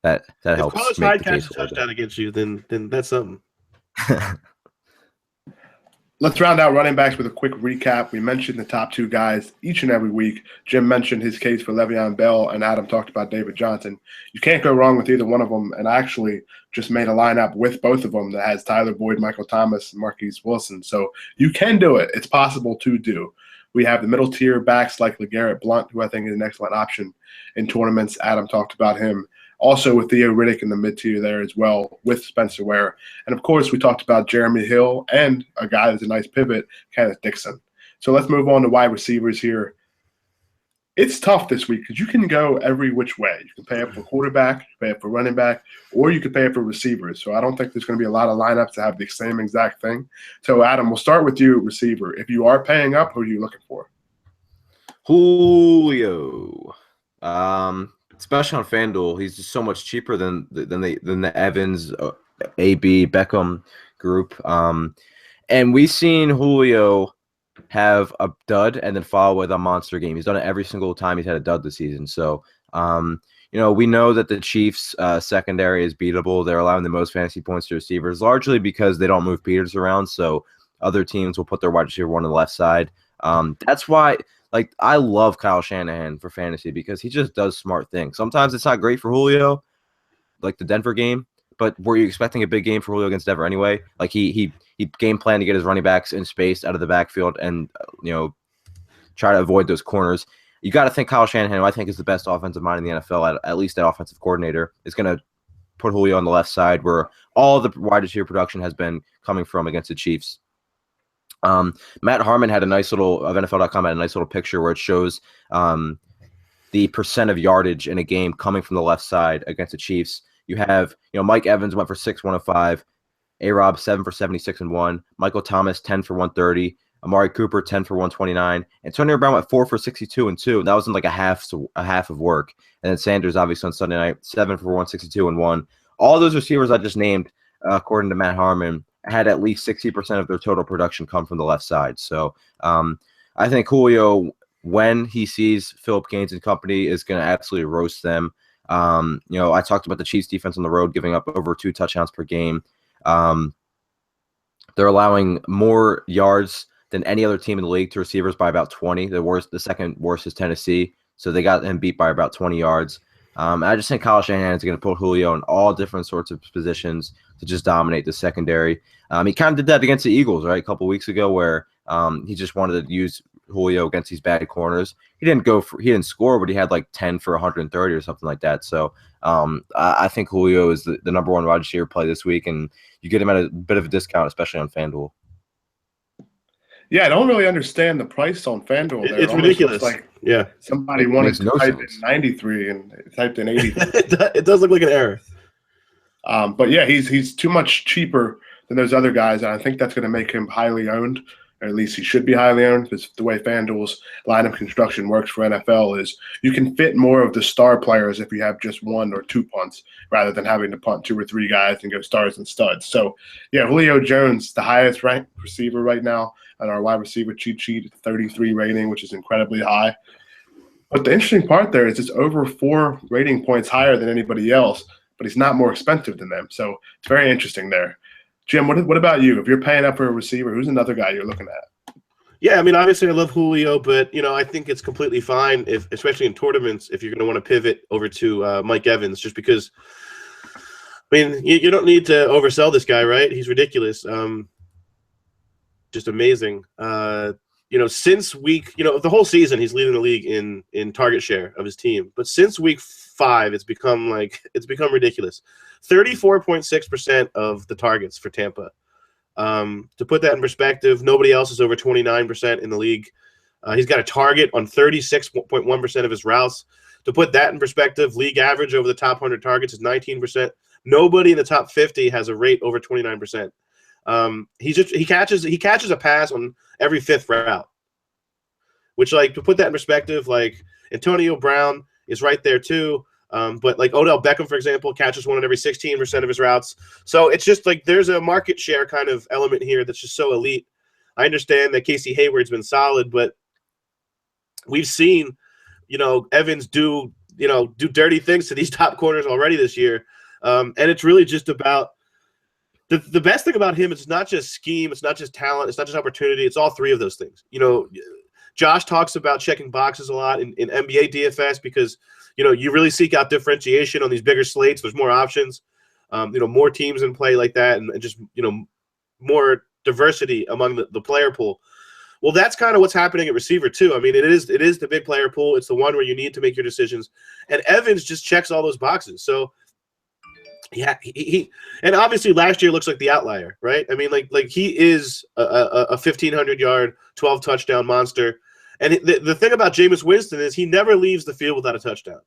S3: that helps.
S2: If Carlos Hyde catches a touchdown against you, then that's something.
S1: Let's round out running backs with a quick recap. We mentioned the top 2 guys each and every week. Jim mentioned his case for Le'Veon Bell, and Adam talked about David Johnson. You can't go wrong with either one of them, and I actually just made a lineup with both of them that has Tyler Boyd, Michael Thomas, and Marquise Wilson. So you can do it. It's possible to do. We have the middle tier backs like LeGarrette Blount, who I think is an excellent option in tournaments. Adam talked about him. Also with Theo Riddick in the mid-tier there as well with Spencer Ware. And, of course, we talked about Jeremy Hill and a guy that's a nice pivot, Kenneth Dixon. So let's move on to wide receivers here. It's tough this week because you can go every which way. You can pay up for quarterback, you can pay up for running back, or you can pay up for receivers. So I don't think there's going to be a lot of lineups that have the same exact thing. So, Adam, we'll start with you, receiver. If you are paying up, who are you looking for?
S3: Julio. Especially on FanDuel, he's just so much cheaper than the Evans, AB, Beckham group. And we've seen Julio have a dud and then follow with a monster game. He's done it every single time he's had a dud this season. So, we know that the Chiefs' secondary is beatable. They're allowing the most fantasy points to receivers, largely because they don't move Peters around. So other teams will put their wide receiver one on the left side. That's why. Like, I love Kyle Shanahan for fantasy because he just does smart things. Sometimes it's not great for Julio, like the Denver game, but were you expecting a big game for Julio against Denver anyway? Like, he game planned to get his running backs in space out of the backfield and, try to avoid those corners. You got to think Kyle Shanahan, who I think is the best offensive mind in the NFL, at least that offensive coordinator, is going to put Julio on the left side where all the wide receiver production has been coming from against the Chiefs. Matt Harmon had a nice little of NFL.com had a nice little picture where it shows the percent of yardage in a game coming from the left side against the Chiefs. You have, Mike Evans went for 6-105, A-Rob 7 for 76-1, Michael Thomas 10 for 130, Amari Cooper 10 for 129, Antonio Brown went 4 for 62-2, and that wasn't like a half of work. And then Sanders obviously on Sunday night 7 for 162-1. All those receivers I just named, according to Matt Harmon, had at least 60% of their total production come from the left side. So I think Julio, when he sees Philip Gaines and company, is going to absolutely roast them. I talked about the Chiefs defense on the road giving up over 2 touchdowns per game. They're allowing more yards than any other team in the league to receivers by about 20. The second worst is Tennessee. So they got him beat by about 20 yards. I just think Kyle Shanahan is going to put Julio in all different sorts of positions to just dominate the secondary. He kind of did that against the Eagles, right, a couple weeks ago, where he just wanted to use Julio against these bad corners. He didn't score, but he had like 10 for 130 or something like that. So I think Julio is the number one wide receiver play this week, and you get him at a bit of a discount, especially on FanDuel.
S1: Yeah, I don't really understand the price on FanDuel.
S2: It's ridiculous.
S1: Like
S2: yeah,
S1: somebody wanted to type in 93 and typed in 83.
S2: It does look like an error.
S1: But yeah, he's too much cheaper than those other guys, and I think that's going to make him highly owned, or at least he should be highly owned, because the way FanDuel's lineup construction works for NFL is you can fit more of the star players if you have just 1 or 2 punts rather than having to punt 2 or 3 guys and go stars and studs. So yeah, Julio Jones, the highest ranked receiver right now on our wide receiver cheat sheet, 33 rating, which is incredibly high. But the interesting part there is it's over 4 rating points higher than anybody else, but he's not more expensive than them. So it's very interesting there. Jim, what about you? If you're paying up for a receiver, who's another guy you're looking at?
S2: Yeah, I mean, obviously I love Julio, but, I think it's completely fine, especially in tournaments, if you're going to want to pivot over to Mike Evans, just because, you don't need to oversell this guy, right? He's ridiculous. Just amazing. Since the whole season, he's leading the league in target share of his team. But since week 5, it's become ridiculous. 34.6% of the targets for Tampa. To put that in perspective, nobody else is over 29% in the league. He's got a target on 36.1% of his routes. To put that in perspective, league average over the top 100 targets is 19%. Nobody in the top 50 has a rate over 29%. He catches a pass on every 5th route, which, like, to put that in perspective, like, Antonio Brown is right there too. But like Odell Beckham, for example, catches 1 on every 16% of his routes. So it's just like there's a market share kind of element here that's just so elite. I understand that Casey Hayward's been solid, but we've seen, Evans do dirty things to these top corners already this year. And it's really just about the best thing about him. It's not just scheme. It's not just talent. It's not just opportunity. It's all 3 of those things. Josh talks about checking boxes a lot in NBA DFS because, you really seek out differentiation on these bigger slates. There's more options, more teams in play like that, and just, more diversity among the player pool. Well, that's kind of what's happening at receiver too. I mean, it is the big player pool. It's the one where you need to make your decisions, and Evans just checks all those boxes. So, yeah, he and obviously last year looks like the outlier, right? I mean, like he is a 1,500-yard, 12 touchdown monster. And the thing about Jameis Winston is he never leaves the field without a touchdown.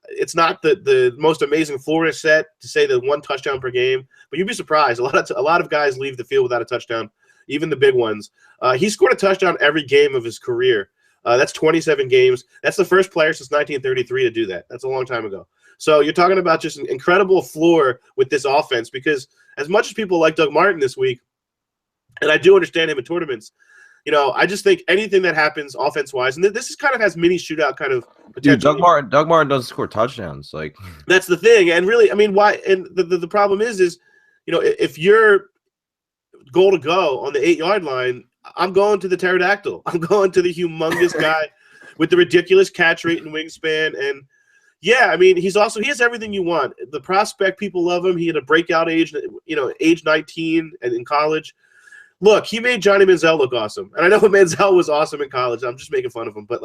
S2: It's not the most amazing floor set to say the 1 touchdown per game, but you'd be surprised. A lot of guys leave the field without a touchdown, even the big ones. He scored a touchdown every game of his career. That's 27 games. That's the first player since 1933 to do that. That's a long time ago. So you're talking about just an incredible floor with this offense, because as much as people like Doug Martin this week, and I do understand him in tournaments, I just think anything that happens offense-wise, and this is kind of has mini shootout kind of potential.
S3: Dude, Doug Martin doesn't score touchdowns. Like,
S2: that's the thing. And really, I mean, why? And the problem is, if you're goal to go on the 8-yard line, I'm going to the pterodactyl. I'm going to the humongous guy with the ridiculous catch rate and wingspan. And yeah, I mean, he has everything you want. The prospect, people love him. He had a breakout age, age 19 and in college. Look, he made Johnny Manziel look awesome. And I know Manziel was awesome in college. I'm just making fun of him. But,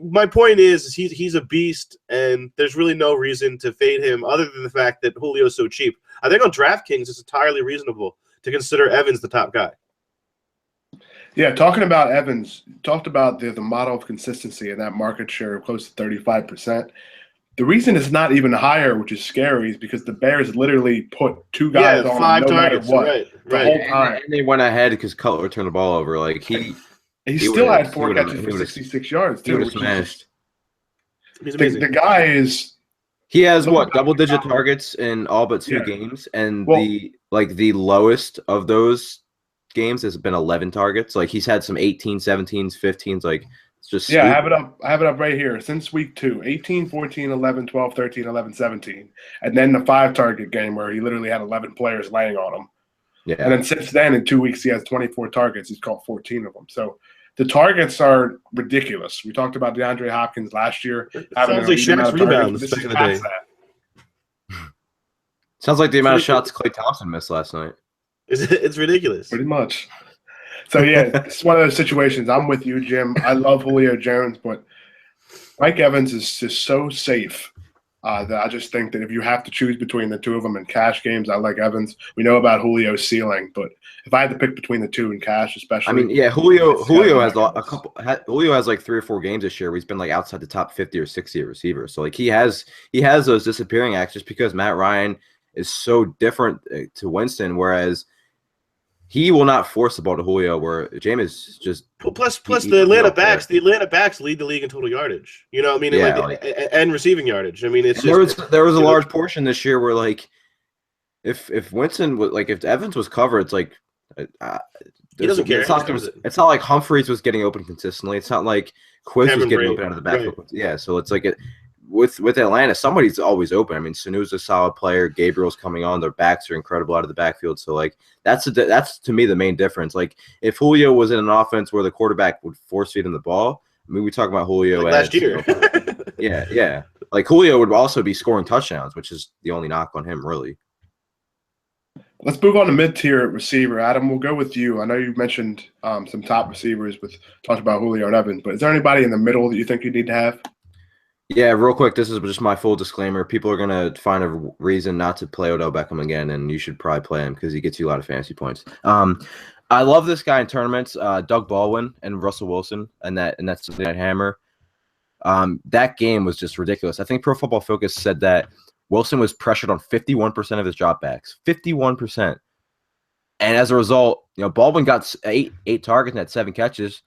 S2: my point is he's a beast, and there's really no reason to fade him other than the fact that Julio's so cheap. I think on DraftKings it's entirely reasonable to consider Evans the top guy.
S1: Yeah, talking about Evans, talked about the model of consistency and that market share of close to 35%. The reason it's not even higher, which is scary, is because the Bears literally put 2 guys on
S2: 5
S1: no
S2: targets,
S1: matter what,
S2: right.
S1: the whole time.
S3: And they went ahead because Cutler turned the ball over. Like he
S1: still had 4 catches for 66 yards too.
S3: He's
S1: amazing. The guy is.
S3: He has double-digit targets in all but 2 games, and the lowest of those games has been 11 targets. Like he's had some 18, 17s, 15s. Like it's just
S1: I have it up right here. Since week 2, 18, 14, 11, 12, 13, 11, 17. And then the 5-target game where he literally had 11 players laying on him.
S3: Yeah.
S1: And then since then, in 2 weeks, he has 24 targets. He's caught 14 of them. So the targets are ridiculous. We talked about DeAndre Hopkins last year.
S2: Sounds like Shaq's rebounds back in the day.
S3: Sounds like the amount of shots Klay Thompson missed last night.
S2: It's ridiculous.
S1: Pretty much. So, yeah, it's one of those situations. I'm with you, Jim. I love Julio Jones, but Mike Evans is just so safe that I just think that if you have to choose between the 2 of them in cash games, I like Evans. We know about Julio's ceiling, but if I had to pick between the 2 in cash, especially.
S3: I mean, yeah, Julio has a couple. Julio has 3 or 4 games this year where he's been outside the top 50 or 60 receivers. So he has those disappearing acts just because Matt Ryan is so different to Winston, whereas he will not force the ball to Julio, where Jameis just
S2: plus the Atlanta backs. The Atlanta backs lead the league in total yardage. You know what I mean? And receiving yardage. I mean, it's just
S3: there was a large portion this year where if Winston was if Evans was covered, it's
S2: he doesn't care.
S3: It's not like Humphreys was getting open consistently. It's not like Quiz was getting open out of the backfield. Right. Yeah, so it's with Atlanta, somebody's always open. I mean, Sanu's a solid player. Gabriel's coming on. Their backs are incredible out of the backfield. So, that's to me the main difference. If Julio was in an offense where the quarterback would force feed him the ball, I mean, we talk about Julio
S2: last year.
S3: Yeah. Julio would also be scoring touchdowns, which is the only knock on him, really.
S1: Let's move on to mid-tier receiver. Adam, we'll go with you. I know you mentioned some top receivers talking about Julio and Evans, but is there anybody in the middle that you think you need to have?
S3: Yeah, real quick, this is just my full disclaimer. People are going to find a reason not to play Odell Beckham again, and you should probably play him because he gets you a lot of fantasy points. I love this guy in tournaments, Doug Baldwin and Russell Wilson, and that's Sunday Night Hammer. That game was just ridiculous. I think Pro Football Focus said that Wilson was pressured on 51% of his dropbacks. 51%. And as a result, Baldwin got eight targets and had 7 catches,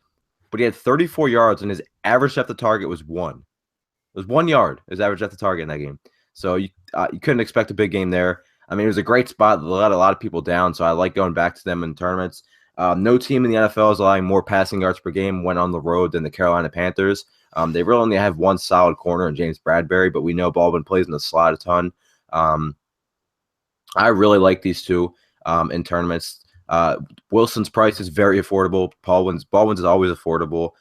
S3: but he had 34 yards, and his average depth of target was 1. It was 1 yard, his average depth of target in that game. So you couldn't expect a big game there. I mean, it was a great spot that let a lot of people down, so I like going back to them in tournaments. No team in the NFL is allowing more passing yards per game when on the road than the Carolina Panthers. They really only have one solid corner in James Bradbury, but we know Baldwin plays in the slot a ton. I really like these 2 in tournaments. Wilson's price is very affordable. Baldwin's is always affordable.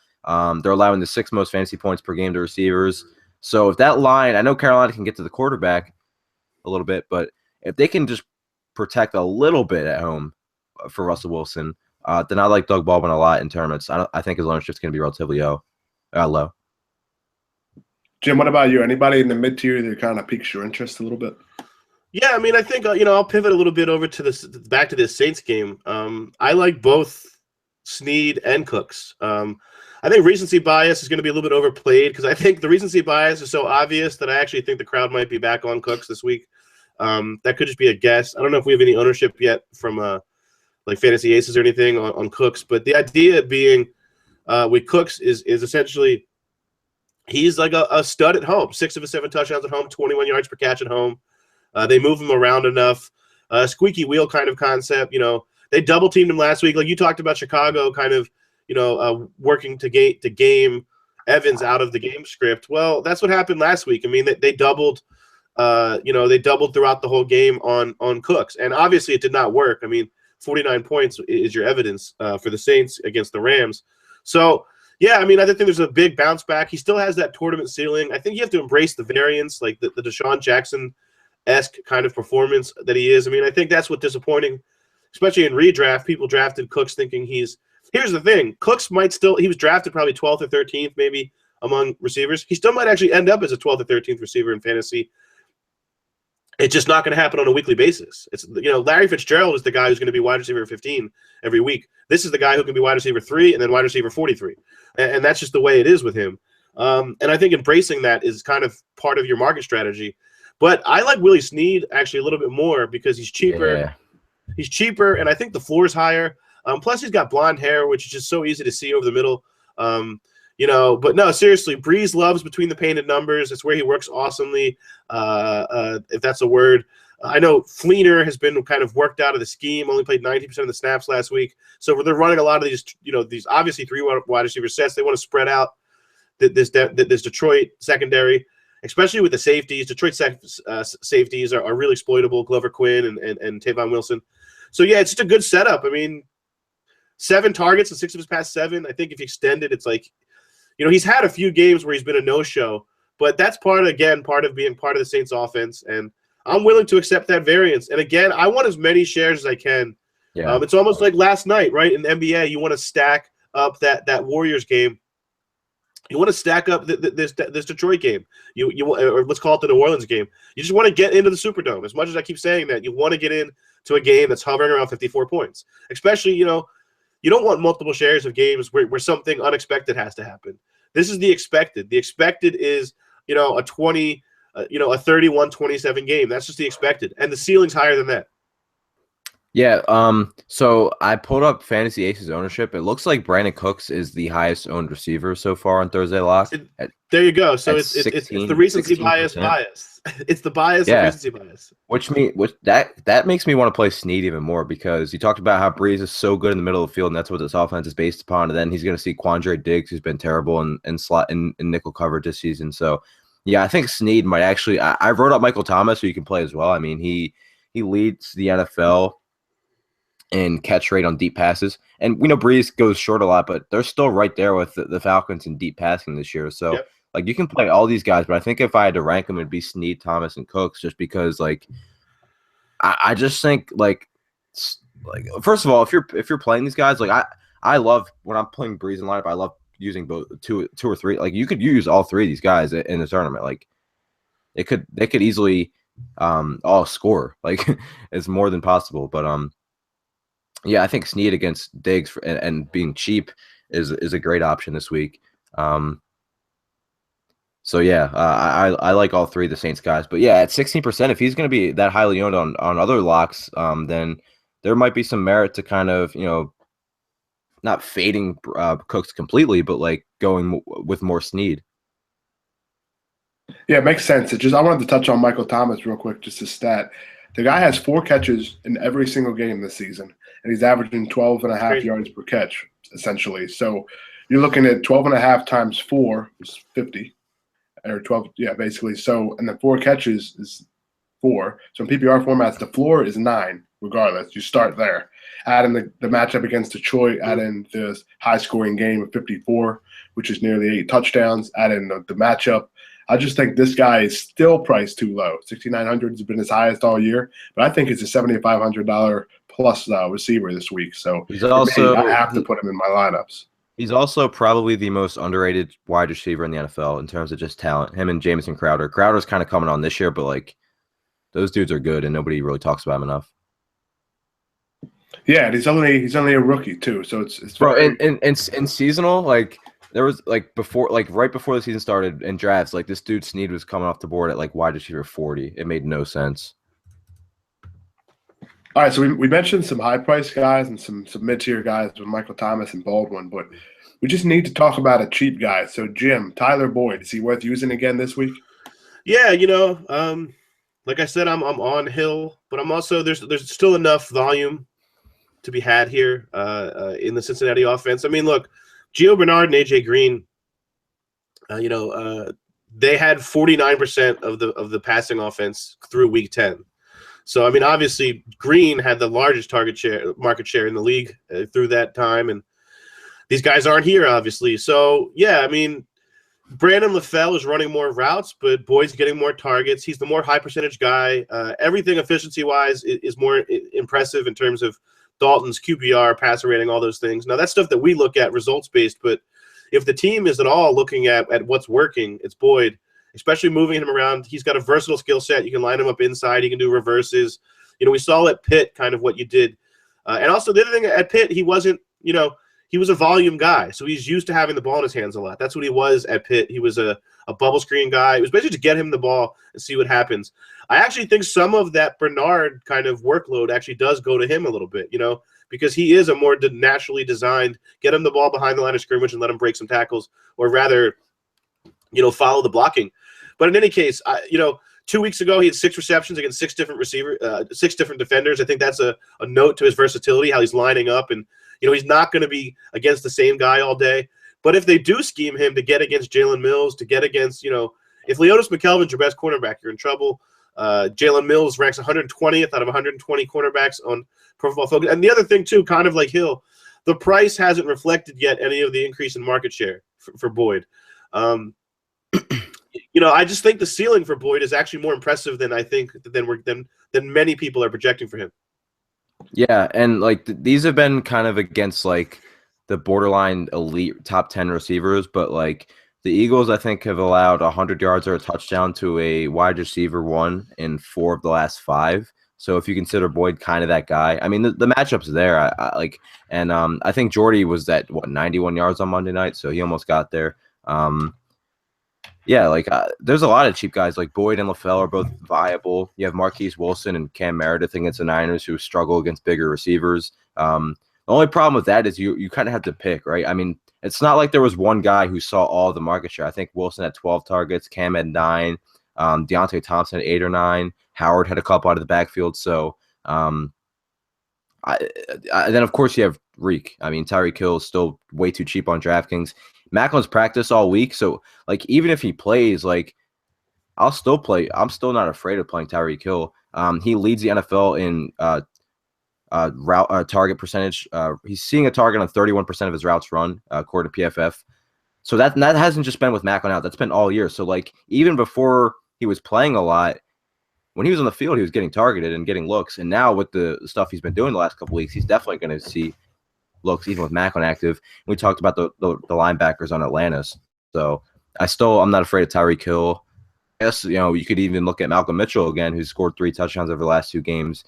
S3: They're allowing the 6th most fantasy points per game to receivers. So if that line, I know Carolina can get to the quarterback a little bit, but if they can just protect a little bit at home for Russell Wilson, Then I like Doug Baldwin a lot in tournaments. I think his ownership's going to be relatively low.
S1: Jim, what about you? Anybody in the mid-tier that kind of piques your interest a little bit?
S2: Yeah, I mean, I think I'll pivot a little bit over to back to this Saints game. I like both Snead and Cooks. I think recency bias is going to be a little bit overplayed because I think the recency bias is so obvious that I actually think the crowd might be back on Cooks this week. That could just be a guess. I don't know if we have any ownership yet from like Fantasy Aces or anything on Cooks, but the idea being with Cooks is essentially he's like a stud at home. 6 of his 7 touchdowns at home, 21 yards per catch at home. They move him around enough. Squeaky wheel kind of concept. They double teamed him last week. Like you talked about Chicago kind of, working to game Evans out of the game script. Well, that's what happened last week. I mean, they doubled, they doubled throughout the whole game on Cooks. And obviously it did not work. I mean, 49 points is your evidence for the Saints against the Rams. So, yeah, I mean, I think there's a big bounce back. He still has that tournament ceiling. I think you have to embrace the variance, like the Deshaun Jackson-esque kind of performance that he is. I mean, I think that's what's disappointing, especially in redraft. People drafted Cooks thinking here's the thing. Cooks might still – he was drafted probably 12th or 13th maybe among receivers. He still might actually end up as a 12th or 13th receiver in fantasy. It's just not going to happen on a weekly basis. It's Larry Fitzgerald is the guy who's going to be wide receiver 15 every week. This is the guy who can be wide receiver 3 and then wide receiver 43. And that's just the way it is with him. And I think embracing that is kind of part of your market strategy. But I like Willie Snead actually a little bit more because he's cheaper.
S3: Yeah.
S2: He's cheaper, and I think the floor is higher. Plus, he's got blonde hair, which is just so easy to see over the middle. But no, seriously, Breeze loves between the painted numbers. It's where he works awesomely, if that's a word. I know Fleener has been kind of worked out of the scheme, only played 90% of the snaps last week. So they're running a lot of these, these obviously 3 wide receiver sets. They want to spread out this Detroit secondary, especially with the safeties. Detroit safeties are really exploitable, Glover Quinn and Tavon Wilson. So, yeah, it's just a good setup. I mean, 7 targets and 6 of his past 7. I think if you extend it, it's like, he's had a few games where he's been a no-show, but that's part of being part of the Saints offense, and I'm willing to accept that variance. And again, I want as many shares as I can.
S3: Yeah.
S2: It's almost like last night, right? In the NBA, you want to stack up that Warriors game. You want to stack up this Detroit game. Or let's call it the New Orleans game. You just want to get into the Superdome. As much as I keep saying that, you want to get into a game that's hovering around 54 points. Especially, you don't want multiple shares of games where something unexpected has to happen. This is the expected. The expected is, a 31-27 game. That's just the expected. And the ceiling's higher than that.
S3: Yeah. So I pulled up Fantasy Aces ownership. It looks like Brandon Cooks is the highest owned receiver so far on Thursday Lock.
S2: There you go. So it's the recency
S3: 16%.
S2: bias. It's the bias of recency bias.
S3: Which that makes me want to play Snead even more because you talked about how Breeze is so good in the middle of the field, and that's what this offense is based upon. And then he's going to see Quandre Diggs, who's been terrible in slot in nickel coverage this season. So yeah, I think Snead might actually. I wrote up Michael Thomas, who you can play as well. I mean, he leads the NFL in catch rate on deep passes, and we know Breeze goes short a lot, but they're still right there with the Falcons in deep passing this year. So. Yep. Like, you can play all these guys, but I think if I had to rank them, it'd be Snead, Thomas, and Cooks, just because, like, I just think, like, first of all, if you're playing these guys, like, I love when I'm playing Breeze in lineup, I love using both two or three. Like, you could use all 3 of these guys in the tournament. Like, they could easily all score. Like, it's more than possible. But yeah, I think Snead against Diggs and being cheap is a great option this week. So, yeah, I like all 3 of the Saints guys. But, yeah, at 16%, if he's going to be that highly owned on other locks, then there might be some merit to kind of, not fading Cooks completely, but, like, going with more Snead.
S1: Yeah, it makes sense. I wanted to touch on Michael Thomas real quick, just a stat. The guy has 4 catches in every single game this season, and he's averaging 12.5 yards per catch, essentially. So you're looking at 12.5 times 4 is 50. Or 12, yeah, basically. So, and the 4 catches is 4. So in PPR formats, the floor is 9, regardless. You start there. Add in the matchup against Detroit, add in the high-scoring game of 54, which is nearly 8 touchdowns, add in the matchup. I just think this guy is still priced too low. $6,900 has been his highest all year, but I think it's a $7,500 plus receiver this week. So
S3: he's also
S1: I have to put him in my lineups.
S3: He's also probably the most underrated wide receiver in the NFL in terms of just talent. Him and Jamison Crowder. Crowder's kind of coming on this year, but like those dudes are good, and nobody really talks about him enough.
S1: Yeah, and he's only a rookie too, so it's
S3: bro. In seasonal, like there was like before, like right before the season started in drafts, like this dude Snead was coming off the board at like wide receiver 40. It made no sense.
S1: All right, so we mentioned some high-priced guys and some mid-tier guys with Michael Thomas and Baldwin, but we just need to talk about a cheap guy. So, Jim, Tyler Boyd, is he worth using again this week?
S2: Yeah, like I said, I'm on Hill, but I'm also there's still enough volume to be had here in the Cincinnati offense. I mean, look, Gio Bernard and AJ Green, they had 49% of the passing offense through week 10. So, I mean, obviously, Green had the largest market share in the league through that time, and these guys aren't here, obviously. So, yeah, I mean, Brandon LaFell is running more routes, but Boyd's getting more targets. He's the more high-percentage guy. Everything efficiency-wise is more impressive in terms of Dalton's QBR, passer rating, all those things. Now, that's stuff that we look at results-based, but if the team is at all looking at what's working, it's Boyd. Especially moving him around. He's got a versatile skill set. You can line him up inside. He can do reverses. We saw at Pitt kind of what you did. And also the other thing at Pitt, he wasn't, he was a volume guy. So he's used to having the ball in his hands a lot. That's what he was at Pitt. He was a bubble screen guy. It was basically to get him the ball and see what happens. I actually think some of that Bernard kind of workload actually does go to him a little bit, because he is a more naturally designed, get him the ball behind the line of scrimmage and let him break some tackles, or rather, follow the blocking. But in any case, 2 weeks ago he had 6 receptions against 6 different defenders. I think that's a note to his versatility, how he's lining up, and he's not going to be against the same guy all day. But if they do scheme him to get against Jalen Mills, to get against, if Leotis McKelvin's your best cornerback, you're in trouble. Jalen Mills ranks 120th out of 120 cornerbacks on Pro Football Focus. And the other thing too, kind of like Hill, the price hasn't reflected yet any of the increase in market share for Boyd. I just think the ceiling for Boyd is actually more impressive than I think than many people are projecting for him.
S3: Yeah, and like these have been kind of against like the borderline elite top 10 receivers, but like the Eagles, I think, have allowed 100 yards or a touchdown to a wide receiver 1 in 4 of the last 5. So if you consider Boyd kind of that guy, I mean, the matchup's there. I think Jordy was at 91 yards on Monday night, so he almost got there. There's a lot of cheap guys like Boyd and LaFell are both viable. You have Marquise Wilson and Cam Meredith against the Niners who struggle against bigger receivers. The only problem with that is you kind of have to pick, right? I mean, it's not like there was one guy who saw all the market share. I think Wilson had 12 targets, Cam had 9, Deontay Thompson had 8 or 9, Howard had a couple out of the backfield. So then of course you have Reek. I mean, Tyreek Hill is still way too cheap on DraftKings. Macklin's practiced all week, so like even if he plays, like I'll still play. I'm still not afraid of playing Tyreek Hill. He leads the NFL in route target percentage. He's seeing a target on 31% of his routes run, according to PFF. So that hasn't just been with Macklin out. That's been all year. So like even before he was playing a lot, when he was on the field, he was getting targeted and getting looks. And now with the stuff he's been doing the last couple weeks, he's definitely going to see looks even with Macklin active. We talked about the linebackers on Atlanta. So I'm not afraid of Tyreek Hill. I guess, you could even look at Malcolm Mitchell again, who's scored 3 touchdowns over the last 2 games.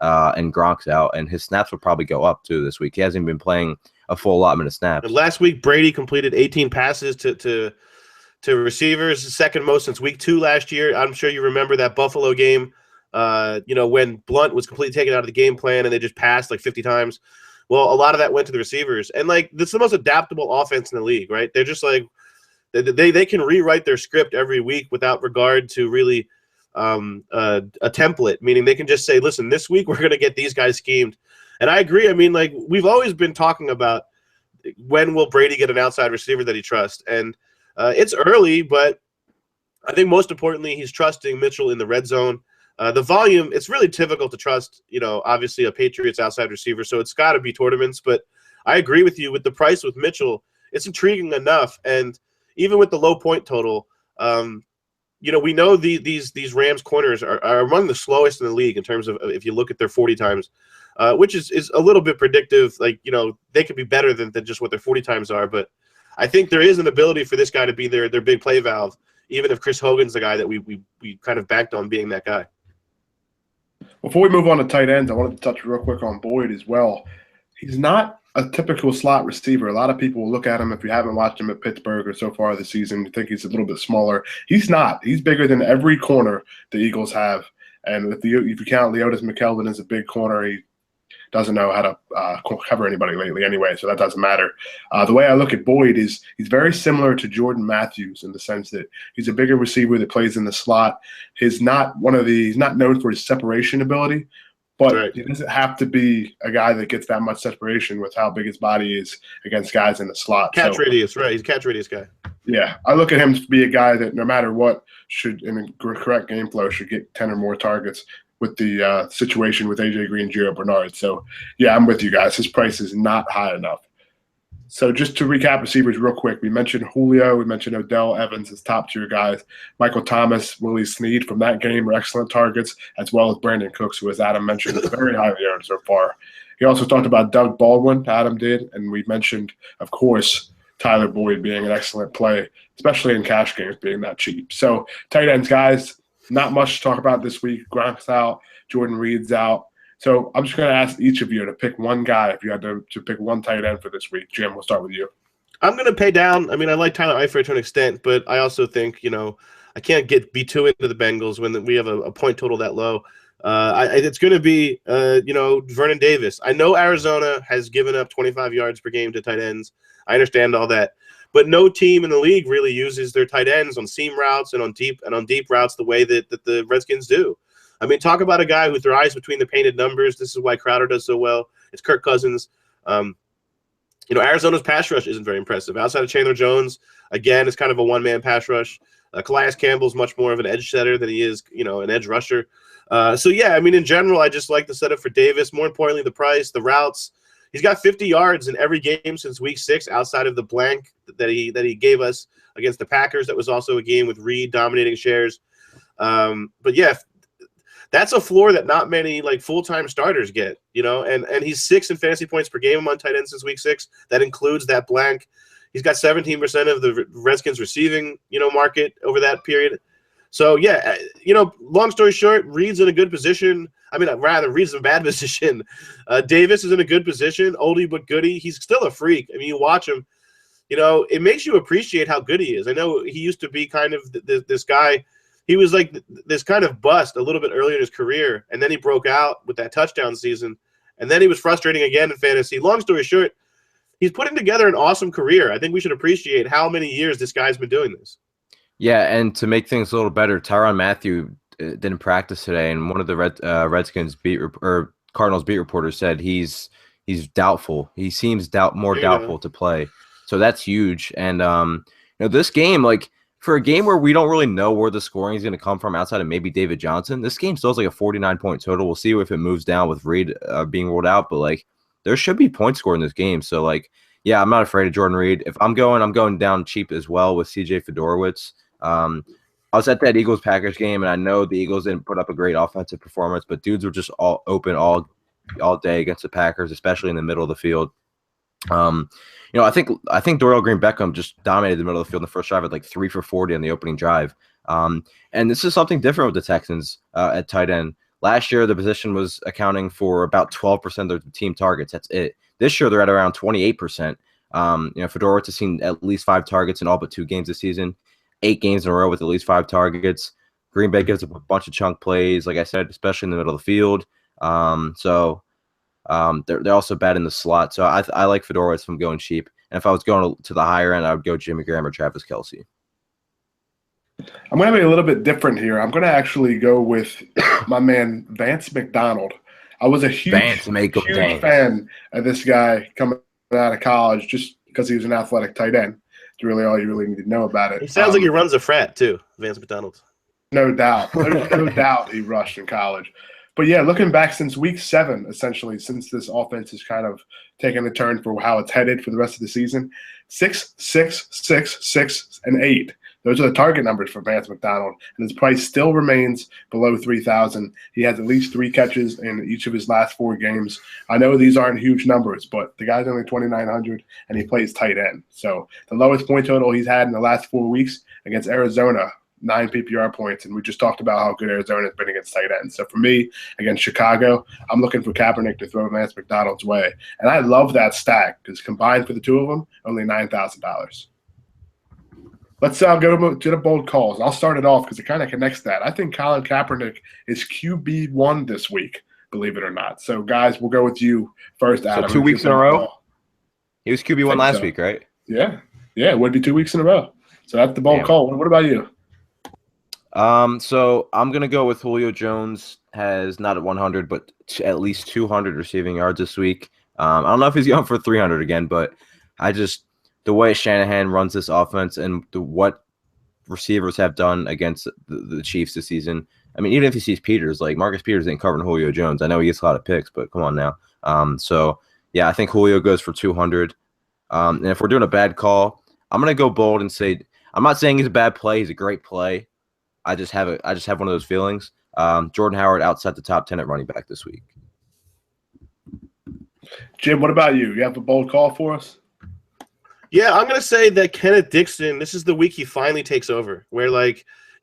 S3: And Gronk's out, and his snaps will probably go up too this week. He hasn't been playing a full allotment of snaps.
S2: And last week, Brady completed 18 passes to receivers, the second most since week 2 last year. I'm sure you remember that Buffalo game, when Blunt was completely taken out of the game plan and they just passed like 50 times. Well, a lot of that went to the receivers. And like this is the most adaptable offense in the league, right? They're just like they can rewrite their script every week without regard to really a template, meaning they can just say, listen, this week we're going to get these guys schemed. And I agree. I mean, like we've always been talking about when will Brady get an outside receiver that he trusts. And it's early, but I think most importantly, he's trusting Mitchell in the red zone. The volume, it's really difficult to trust, obviously a Patriots outside receiver. So it's got to be tournaments. But I agree with you with the price with Mitchell. It's intriguing enough. And even with the low point total, we know these Rams corners are among the slowest in the league in terms of if you look at their 40 times. which is a little bit predictive. Like, they could be better than just what their 40 times are. But I think there is an ability for this guy to be their big play valve, even if Chris Hogan's the guy that we kind of backed on being that guy.
S1: Before we move on to tight ends, I wanted to touch real quick on Boyd as well. He's not a typical slot receiver. A lot of people will look at him, if you haven't watched him at Pittsburgh or so far this season, you think he's a little bit smaller. He's not. He's bigger than every corner the Eagles have. And if you count Leotis McKelvin as a big corner, he doesn't know how to cover anybody lately anyway, so that doesn't matter. The way I look at Boyd is he's very similar to Jordan Matthews in the sense that he's a bigger receiver that plays in the slot. He's not known for his separation ability, but
S2: right.
S1: He doesn't have to be a guy that gets that much separation with how big his body is against guys in the slot.
S2: Catch radius, right. He's a catch radius guy.
S1: Yeah, I look at him to be a guy that no matter what should, in a correct game flow, should get 10 or more targets with the situation with A.J. Green, Gio Bernard. So, yeah, I'm with you guys. His price is not high enough. So just to recap receivers real quick, we mentioned Julio, we mentioned Odell Evans as top-tier guys. Michael Thomas, Willie Snead from that game are excellent targets, as well as Brandon Cooks, who, as Adam mentioned, is very highly owned so far. He also talked about Doug Baldwin, Adam did, and we mentioned, of course, Tyler Boyd being an excellent play, especially in cash games being that cheap. So tight ends, guys, not much to talk about this week. Gronk's out, Jordan Reed's out. So I'm just going to ask each of you to pick one guy if you had to pick one tight end for this week. Jim, we'll start with you.
S2: I'm going to pay down. I mean, I like Tyler Eifert to an extent, but I also think, I can't be too into the Bengals when we have a point total that low. It's going to be, Vernon Davis. I know Arizona has given up 25 yards per game to tight ends. I understand all that. But no team in the league really uses their tight ends on seam routes and on deep routes the way that the Redskins do. I mean, talk about a guy who thrives between the painted numbers. This is why Crowder does so well. It's Kirk Cousins. Arizona's pass rush isn't very impressive. Outside of Chandler Jones, again, it's kind of a one-man pass rush. Calais Campbell's much more of an edge setter than he is, an edge rusher. In general, I just like the setup for Davis. More importantly, the price, the routes. He's got 50 yards in every game since week 6, outside of the blank that he gave us against the Packers. That was also a game with Reed dominating shares. That's a floor that not many full-time starters get, and he's 6th in fantasy points per game among tight ends since week 6. That includes that blank. He's got 17% of the Redskins receiving, market over that period. So, long story short, Reed's in a good position. Reed's in a bad position. Davis is in a good position, oldie but goodie. He's still a freak. I mean, you watch him, it makes you appreciate how good he is. I know he used to be kind of this guy. He was like this kind of bust a little bit earlier in his career, and then he broke out with that touchdown season, and then he was frustrating again in fantasy. Long story short, he's putting together an awesome career. I think we should appreciate how many years this guy's been doing this.
S3: Yeah, and to make things a little better, Tyrann Mathieu didn't practice today, and one of the Redskins Cardinals beat reporters said he's doubtful. He seems more doubtful to play, so that's huge. And this game, for a game where we don't really know where the scoring is going to come from outside of maybe David Johnson, this game still has a 49-point total. We'll see if it moves down with Reed being ruled out, but there should be point score in this game. So I'm not afraid of Jordan Reed. If I'm going down cheap as well with CJ Fedorowicz. I was at that Eagles-Packers game, and I know the Eagles didn't put up a great offensive performance, but dudes were just all open all day against the Packers, especially in the middle of the field. I think Dorial Green-Beckham just dominated the middle of the field in the first drive at 3 for 40 on the opening drive. And this is something different with the Texans at tight end. Last year, the position was accounting for about 12% of the team targets. That's it. This year, they're at around 28%. Fedorowicz has seen at least 5 targets in all but 2 games this season, 8 games in a row with at least 5 targets. Green Bay gives up a bunch of chunk plays, like I said, especially in the middle of the field. They're also bad in the slot. So I like Fedorowicz from going cheap. And if I was going to the higher end, I would go Jimmy Graham or Travis Kelce.
S1: I'm going to be a little bit different here. I'm going to actually go with my man Vance McDonald. I was a huge fan of this guy coming out of college just because he was an athletic tight end. It's really all you really need to know about it.
S2: He sounds like he runs a frat too, Vance McDonald.
S1: No doubt. There's no doubt he rushed in college. But, yeah, looking back since week 7, essentially, since this offense has kind of taken a turn for how it's headed for the rest of the season, 6, 6, 6, 6, and 8 Those are the target numbers for Vance McDonald, and his price still remains below 3,000. He has at least 3 catches in each of his last 4 games. I know these aren't huge numbers, but the guy's only 2,900, and he plays tight end. So the lowest point total he's had in the last 4 weeks against Arizona, 9 PPR points, and we just talked about how good Arizona has been against tight ends. So for me, against Chicago, I'm looking for Kaepernick to throw Vance McDonald's way. And I love that stack because combined for the two of them, only $9,000. Let's go to the bold calls. I'll start it off because it kind of connects that. I think Colin Kaepernick is QB1 this week, believe it or not. So, guys, we'll go with you first, Adam.
S3: So 2 weeks in a row? He was QB1 last week, right?
S1: Yeah. Yeah, it would be 2 weeks in a row. So that's the bold call. What about you?
S3: So I'm gonna go with Julio Jones. Has not at 100, but at least 200 receiving yards this week. I don't know if he's going for 300 again, but the way Shanahan runs this offense and what receivers have done against the Chiefs this season. I mean, even if he sees Peters, like Marcus Peters ain't covering Julio Jones. I know he gets a lot of picks, but come on now. So yeah, I think Julio goes for 200. And if we're doing a bad call, I'm gonna go bold and say I'm not saying he's a bad play. He's a great play. I just have one of those feelings. Jordan Howard outside the top 10 at running back this week.
S1: Jim, what about you? You have a bold call for us?
S2: Yeah, I'm going to say that Kenneth Dixon, this is the week he finally takes over, where,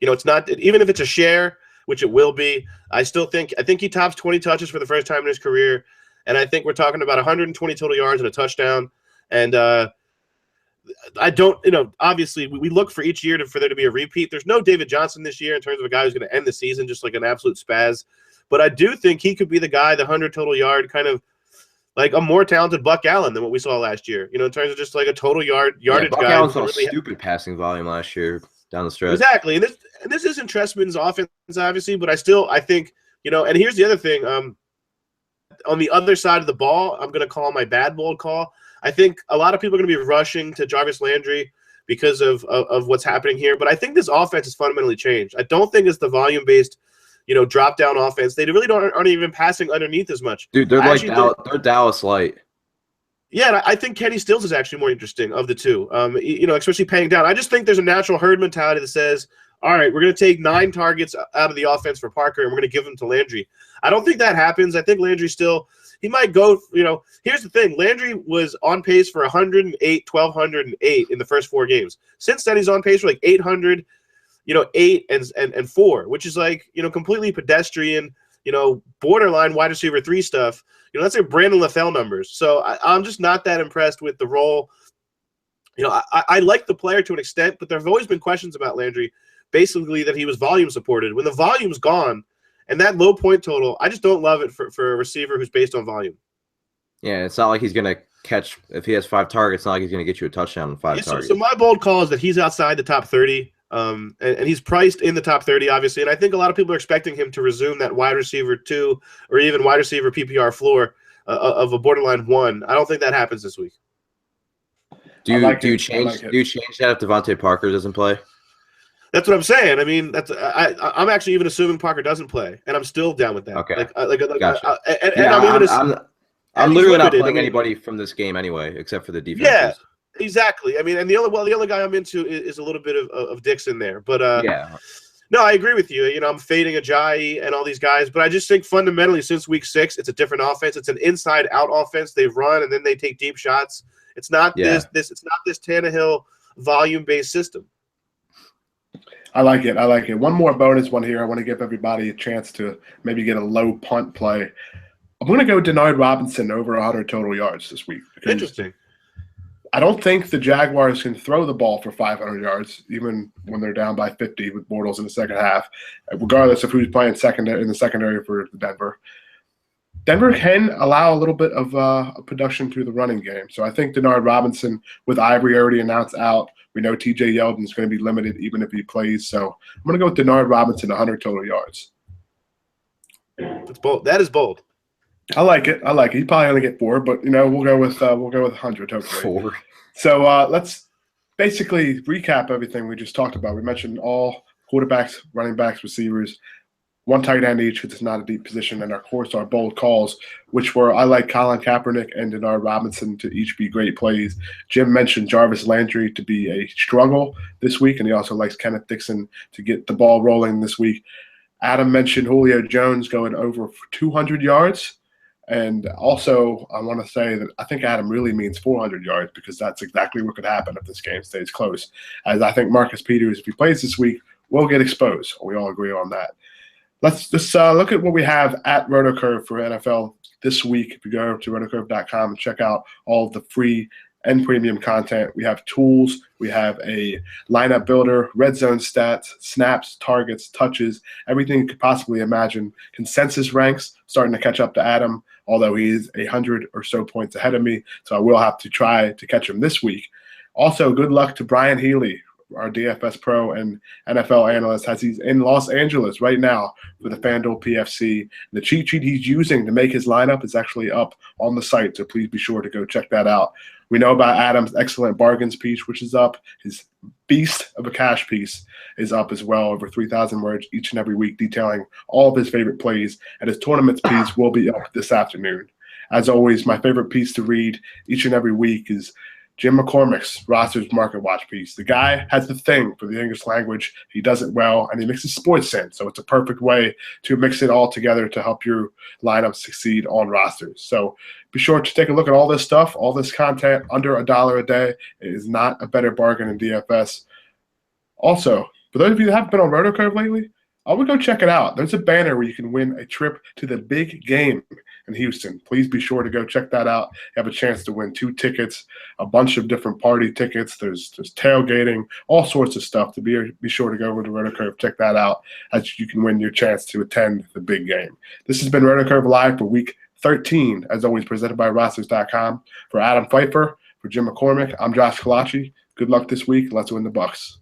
S2: it's not – even if it's a share, which it will be, I think he tops 20 touches for the first time in his career, and I think we're talking about 120 total yards and a touchdown. And I don't – obviously we look for each year for there to be a repeat. There's no David Johnson this year in terms of a guy who's going to end the season just like an absolute spaz. But I do think he could be the guy, the 100 total yard kind of – like a more talented Buck Allen than what we saw last year, in terms of just like a total yardage
S3: Buck
S2: guy.
S3: Allen saw stupid passing volume last year down the stretch.
S2: Exactly. And this isn't Trestman's offense, obviously, but I think, and here's the other thing. On the other side of the ball, I'm going to call my bad bold call. I think a lot of people are going to be rushing to Jarvis Landry because of what's happening here. But I think this offense has fundamentally changed. I don't think it's the volume-based drop down offense. They really aren't even passing underneath as much.
S3: Dude, they're they're Dallas light.
S2: Yeah, I think Kenny Stills is actually more interesting of the two. Especially paying down. I just think there's a natural herd mentality that says, all right, we're going to take 9 targets out of the offense for Parker and we're going to give them to Landry. I don't think that happens. I think Landry he might go, here's the thing. Landry was on pace for 1,208 in the first 4 games. Since then, he's on pace for like 800, 8 and 4, which is completely pedestrian, borderline wide receiver 3 stuff. That's like Brandon LaFell numbers. So I'm just not that impressed with the role. I like the player to an extent, but there have always been questions about Landry, basically that he was volume supported. When the volume's gone and that low point total, I just don't love it for a receiver who's based on volume.
S3: Yeah, it's not like he's going to catch – if he has 5 targets, it's not like he's going to get you a touchdown on 5 targets.
S2: So my bold call is that he's outside the top 30. And he's priced in the top 30, obviously. And I think a lot of people are expecting him to resume that wide receiver 2 or even wide receiver PPR floor of a borderline 1. I don't think that happens this week.
S3: Do you change that if Devontae Parker doesn't play?
S2: That's what I'm saying. I mean, I'm actually even assuming Parker doesn't play, and I'm still down with that.
S3: Okay.
S2: Gotcha.
S3: I'm literally not playing anybody from this game anyway, except for the defense.
S2: Yeah. Exactly. I mean, and the only guy I'm into is a little bit of Dixon there. But no, I agree with you. I'm fading Ajayi and all these guys, but I just think fundamentally since week 6, it's a different offense. It's an inside-out offense. They run and then they take deep shots. It's not this Tannehill volume-based system.
S1: I like it. One more bonus one here. I want to give everybody a chance to maybe get a low punt play. I'm going to go Denard Robinson over 100 total yards this week.
S2: Interesting.
S1: I don't think the Jaguars can throw the ball for 500 yards, even when they're down by 50 with Bortles in the second half, regardless of who's playing in the secondary for Denver. Denver can allow a little bit of production through the running game. So I think Denard Robinson, with Ivory already announced out, we know TJ Yeldon is going to be limited even if he plays. So I'm going to go with Denard Robinson, 100 total yards.
S2: That's bold. That is bold.
S1: I like it. He'd probably only get 4, but we'll go with 100 hopefully.
S3: 4.
S1: So let's basically recap everything we just talked about. We mentioned all quarterbacks, running backs, receivers. one tight end each because it's not a deep position. And, of course, our bold calls, which were I like Colin Kaepernick and Denard Robinson to each be great plays. Jim mentioned Jarvis Landry to be a struggle this week, and he also likes Kenneth Dixon to get the ball rolling this week. Adam mentioned Julio Jones going over for 200 yards. And also, I want to say that I think Adam really means 400 yards because that's exactly what could happen if this game stays close. As I think Marcus Peters, if he plays this week, will get exposed. We all agree on that. Let's just look at what we have at RotoCurve for NFL this week. If you go to rotocurve.com and check out all of the free and premium content, we have tools, we have a lineup builder, red zone stats, snaps, targets, touches, everything you could possibly imagine. Consensus ranks starting to catch up to Adam, although he is 100 or so points ahead of me, so I will have to try to catch him this week. Also, good luck to Brian Healy, our DFS pro and NFL analyst, as he's in Los Angeles right now for the FanDuel PFC. The cheat sheet he's using to make his lineup is actually up on the site, so please be sure to go check that out. We know about Adam's excellent bargains piece, which is up. His beast of a cash piece is up as well, over 3,000 words each and every week, detailing all of his favorite plays. And his tournaments piece will be up this afternoon. As always, my favorite piece to read each and every week is Jim McCormick's Rosters Market Watch piece. The guy has the thing for the English language. He does it well, and he mixes sports in. So it's a perfect way to mix it all together to help your lineup succeed on rosters. So be sure to take a look at all this stuff, all this content under $1 a day. It is not a better bargain in DFS. Also, for those of you that haven't been on RotoCurve lately, I would go check it out. There's a banner where you can win a trip to the big game in Houston. Please be sure to go check that out. You have a chance to win 2 tickets, a bunch of different party tickets. There's tailgating, all sorts of stuff. To be sure to go over to RotoCurve, check that out, as you can win your chance to attend the big game. This has been RotoCurve Live for Week 13, as always, presented by Rosters.com. For Adam Pfeifer, for Jim McCormick, I'm Josh Collacchi. Good luck this week. Let's win the Bucks.